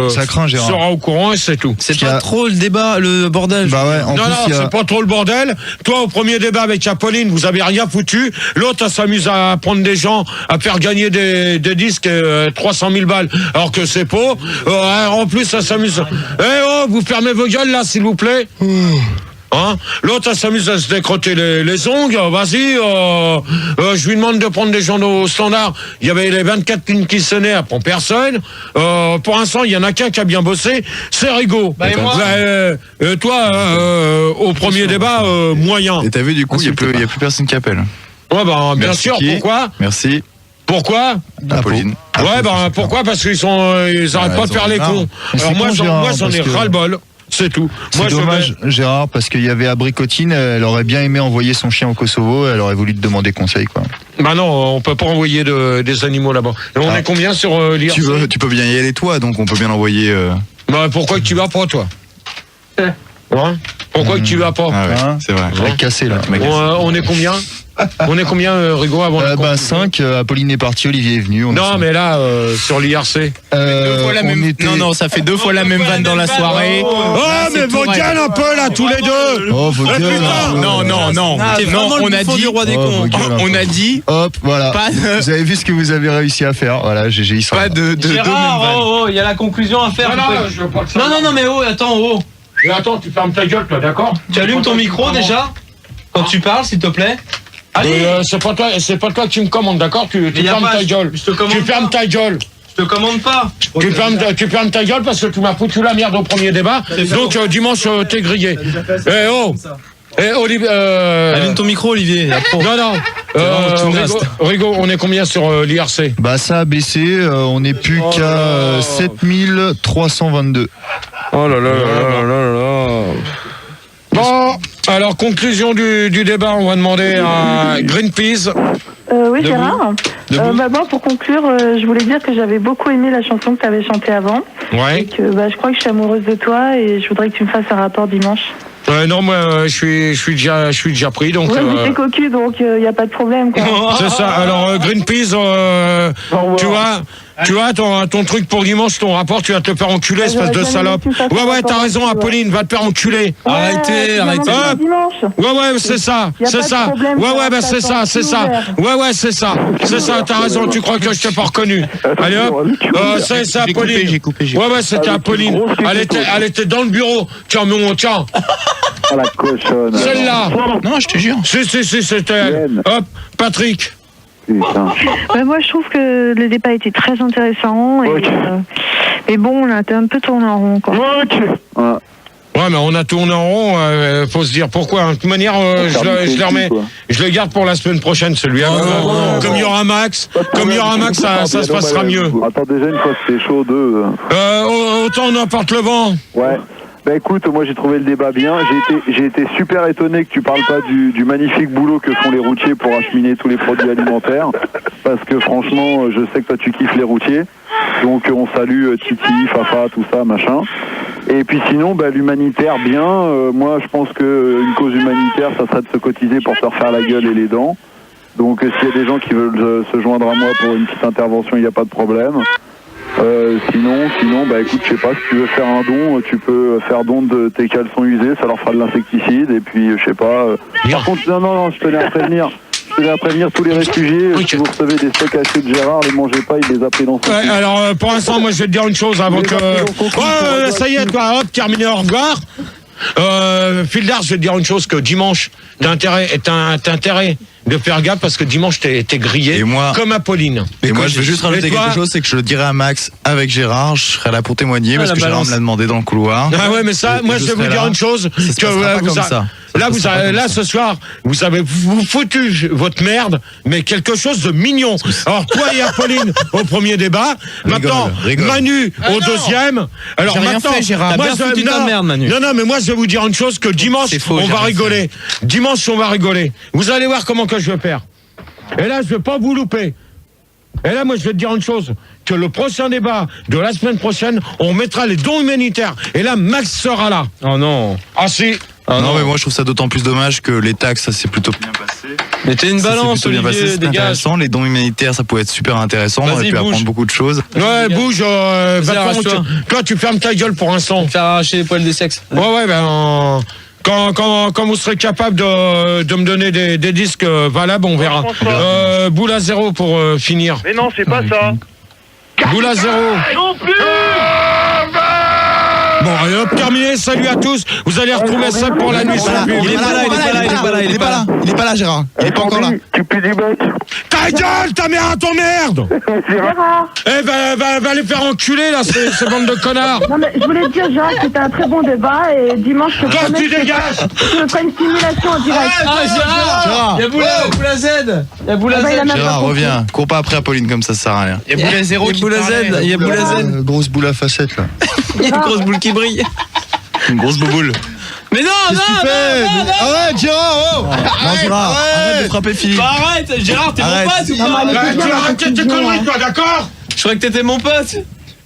Ça craint, Gérard. Sera au courant et c'est tout. C'est pas trop le débat, le bordel. Bah ouais, Non, c'est pas trop le bordel. Toi, au premier débat avec Apolline, vous avez rien foutu. L'autre, elle s'amuse à prendre des gens, à faire gagner des disques 300 000 balles, alors que c'est faux. En plus, ça s'amuse. Vous fermez vos gueules là, s'il vous plaît. Hein? L'autre, elle s'amuse à se décrotter les ongles. Vas-y, je lui demande de prendre des gens au standard. Il y avait les 24 lignes qui sonnaient, elle prend personne. Pour l'instant, il y en a qu'un qui a bien bossé, c'est Rigaud. Et moi toi, au premier débat, moyen. Et t'as vu, du coup, il y a plus personne qui appelle. Ouais, bien Merci. sûr, pourquoi? Merci. Pourquoi? Apolline. Ouais, pourquoi? Parce qu'ils arrêtent pas de faire les cons. Alors moi, j'en ai ras-le-bol. C'est tout. C'est dommage, Gérard, parce qu'il y avait Abricotine, elle aurait bien aimé envoyer son chien au Kosovo, elle aurait voulu te demander conseil, quoi. Bah non, on peut pas envoyer des animaux là-bas. Et on est combien sur l'IRC? Tu peux bien y aller, toi, donc on peut bien l'envoyer. Bah pourquoi que tu vas pas, toi? Hein? Pourquoi que tu vas pas? Ah ouais, c'est vrai. Je vais casser, là. On est combien? On est combien, Rigaud, avant la 5, Apolline est partie, Olivier est venu. Non, mais là, sur l'IRC. Non, ça fait 2 fois la même vanne dans la soirée. Oh, mais vos gueules un peu, là, tous les deux! Oh, vos gueules. Non, on a dit... On a dit... Hop, voilà. Vous avez vu ce que vous avez réussi à faire. Voilà, GG, ils sont pas de Gérard, il y a la conclusion à faire. Non, mais attends, Mais attends, tu fermes ta gueule, toi, d'accord? Tu allumes ton micro déjà quand tu parles, s'il te plaît. Allez. C'est pas toi qui me commande, d'accord? Tu fermes ta gueule. Tu fermes ta gueule. Je te commande pas. Tu fermes ta gueule parce que tu m'as foutu la merde au premier débat. Donc dimanche, t'es grillé. Olivier. Allume ton micro, Olivier. Non. Rigaud, on est combien sur l'IRC? Bah ça a baissé, on n'est plus qu'à 7322. Oh là là. Bon, alors conclusion du débat, on va demander à Greenpeace. Oui, Gérard. Moi, pour conclure, je voulais dire que j'avais beaucoup aimé la chanson que tu avais chantée avant. Ouais. Et que je crois que je suis amoureuse de toi et je voudrais que tu me fasses un rapport dimanche. Non, moi, je suis déjà pris, donc. Ouais, mais t'es cocu, donc il n'y a pas de problème, quoi. C'est ça. Alors, Greenpeace, tu vois, ton truc pour dimanche, ton rapport, tu vas te faire enculer, espèce de salope. Ouais, t'as raison, Apolline, va te faire enculer. Arrêtez. Ouais, c'est ça. C'est ça. Ouais, c'est ça. Ouais, c'est ça. C'est ça, t'as raison, tu crois que je t'ai pas reconnu. Allez hop, c'est Apolline. J'ai coupé. Ouais, c'était Apolline. Elle était dans le bureau. Tiens. Ah, la cochonne. Celle-là. Non, je te jure. Si, c'était elle. Hop, Patrick. Moi, je trouve que le débat était très intéressant. Et bon, on a un peu tourné en rond, quoi. Ouais, mais on a tourné en rond, faut se dire pourquoi. De toute manière, je le garde pour la semaine prochaine, celui-là. Comme il y aura Max, ça se passera mieux. Attends, déjà, une fois c'était chaud, deux. Autant on emporte le vent. Ouais. Bah écoute, moi j'ai trouvé le débat bien. J'ai été super étonné que tu parles pas du magnifique boulot que font les routiers pour acheminer tous les produits alimentaires. Parce que franchement, je sais que toi tu kiffes les routiers. Donc on salue Titi, Fafa, tout ça, machin. Et puis sinon, l'humanitaire, bien. Moi je pense qu'une cause humanitaire, ça serait de se cotiser pour se refaire la gueule et les dents. Donc s'il y a des gens qui veulent se joindre à moi pour une petite intervention, il n'y a pas de problème. Sinon, écoute, je sais pas, si tu veux faire un don, tu peux faire don de tes caleçons usés, ça leur fera de l'insecticide, et puis, je sais pas. Par contre, non, je tenais à prévenir tous les réfugiés, si vous recevez des steaks hachés de Gérard, les mangez pas, il les a pris dans son Ouais, alors, pour l'instant, moi, je vais te dire une chose avant que... ça y est, toi, hop, terminé, au revoir. Fildar, je vais te dire une chose, que dimanche, t'as intérêt de faire gaffe parce que dimanche t'es grillé comme Apolline. Et moi je veux juste rajouter quelque chose, c'est que je le dirai à Max avec Gérard, je serai là pour témoigner parce que Gérard me l'a demandé dans le couloir. Ah ouais, mais ça, moi je vais vous dire une chose, là ce soir, vous avez foutu votre merde, mais quelque chose de mignon. Alors toi et Apolline au premier débat, maintenant Manu au deuxième. Alors j'ai rien fait, Gérard. T'as bien foutu ta merde, Manu. Non, mais moi je vais vous dire une chose, que dimanche on va rigoler. Dimanche on va rigoler. Vous allez voir comment que je vais faire. Et là, je vais pas vous louper. Et là, moi, je vais te dire une chose, que le prochain débat de la semaine prochaine, on mettra les dons humanitaires. Et là, Max sera là. Oh non. Ah si. Non, mais moi, je trouve ça d'autant plus dommage que les taxes, ça s'est plutôt bien passé. Mais t'es une balance, Olivier, c'est intéressant. Les dons humanitaires, ça pouvait être super intéressant. On aurait pu apprendre beaucoup de choses. Ouais, bouge. Toi, tu fermes ta gueule pour un son. Faire arracher les poils des sexes. Ouais, quand vous serez capable de me donner des disques valables, on verra. Boule à zéro pour finir. Mais non, c'est pas ça. Boule à zéro. Non plus. Bon, allez hop, terminé. Salut à tous. Vous allez retrouver ça pour la nuit. Il est pas là, Gérard. Il est pas encore là. Tu peux du bec. Ta gueule, ta mère à ton merde. Va les faire enculer, là, ces bandes de connards. Non, mais je voulais te dire, Gérard, que c'était un très bon débat et dimanche, je Toi, tu dégages. je me ferai une simulation en direct. Gérard. Il y a Boula Z. Gérard, reviens. Cours pas après Apolline comme ça sert à rien. Il y a Boula Zéro. Il y a Boula Z. Grosse boule à facettes, là. Il y a une grosse boule qui brille. Une grosse bouboule. Mais non. Arrête, Gérard. Gérard, arrête de frapper Philippe. Arrête, Gérard, t'es mon pote ou pas? Tu arrêtes tes conneries, toi, d'accord? Je croyais que t'étais mon pote.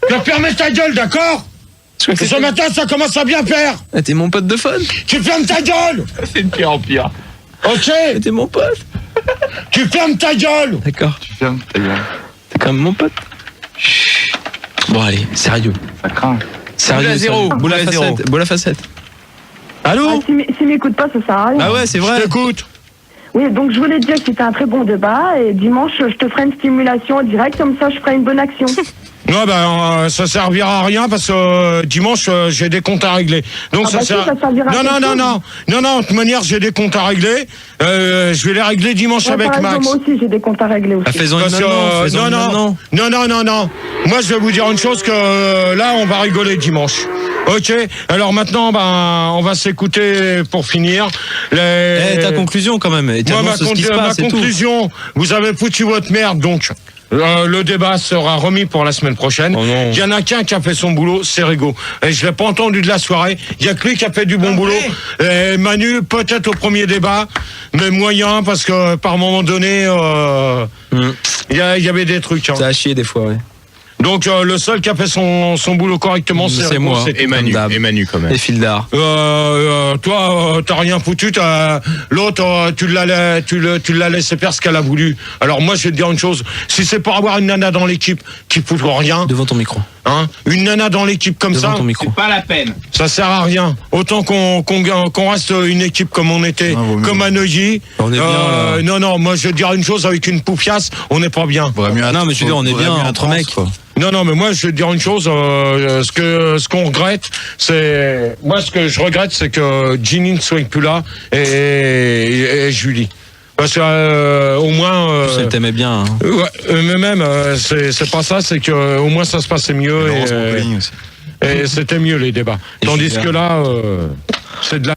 Tu vas fermer ta gueule, d'accord? Ce matin, ça commence à bien faire. T'es mon pote de fun. Tu fermes ta gueule. C'est de pire en pire. Ok. T'es mon pote. Tu fermes ta gueule. D'accord. Tu fermes ta gueule. T'es quand même mon pote. Bon, allez, sérieux. Ça craint. Sérieux, boule à facette. Allô? S'il m'écoute pas, ça sert à rien. Ah ouais, c'est vrai. Je t'écoute. Oui, donc je voulais te dire que c'était un très bon débat et dimanche, je te ferai une stimulation en direct, comme ça je ferai une bonne action. Non, ça servira à rien parce que dimanche j'ai des comptes à régler. Donc ça servira Non, de toute manière j'ai des comptes à régler. Je vais les régler dimanche avec Max. Moi aussi j'ai des comptes à régler aussi. Faisons Non. Moi je vais vous dire une chose, que là on va rigoler dimanche. Ok, alors maintenant on va s'écouter pour finir. Ta conclusion quand même. Moi ma conclusion, vous avez foutu votre merde, donc Le débat sera remis pour la semaine prochaine. Il y en a qu'un qui a fait son boulot, c'est Rigaud. Et je l'ai pas entendu de la soirée. Il y a que lui qui a fait du bon boulot. Et Manu, peut-être au premier débat, mais moyen, parce que par moment donné, il y avait des trucs. Ça a chié des fois, ouais. Donc le seul qui a fait son boulot correctement, c'est moi. Et Manu quand même. Et Fildar. Toi, t'as rien foutu. L'autre, tu l'as laissé faire ce qu'elle a voulu. Alors moi, je vais te dire une chose. Si c'est pour avoir une nana dans l'équipe qui fout rien. Devant ton micro. Hein, une nana dans l'équipe comme Devant ça, ton micro. C'est pas la peine. Ça sert à rien. Autant qu'on reste une équipe comme on était, comme à Neuilly. On est bien. Non, moi je vais te dire une chose, avec une poufiasse, on n'est pas bien. Non, mais je veux dire, on est bien entre mecs. Non, mais moi je vais te dire une chose, ce qu'on regrette, c'est. Moi ce que je regrette, c'est que Ginny ne soit plus là et Julie. Parce que au moins. Elle t'aimait bien. Hein. Ouais, mais même, c'est pas ça, c'est que au moins ça se passait mieux et c'était mieux les débats. Tandis que là, c'est de la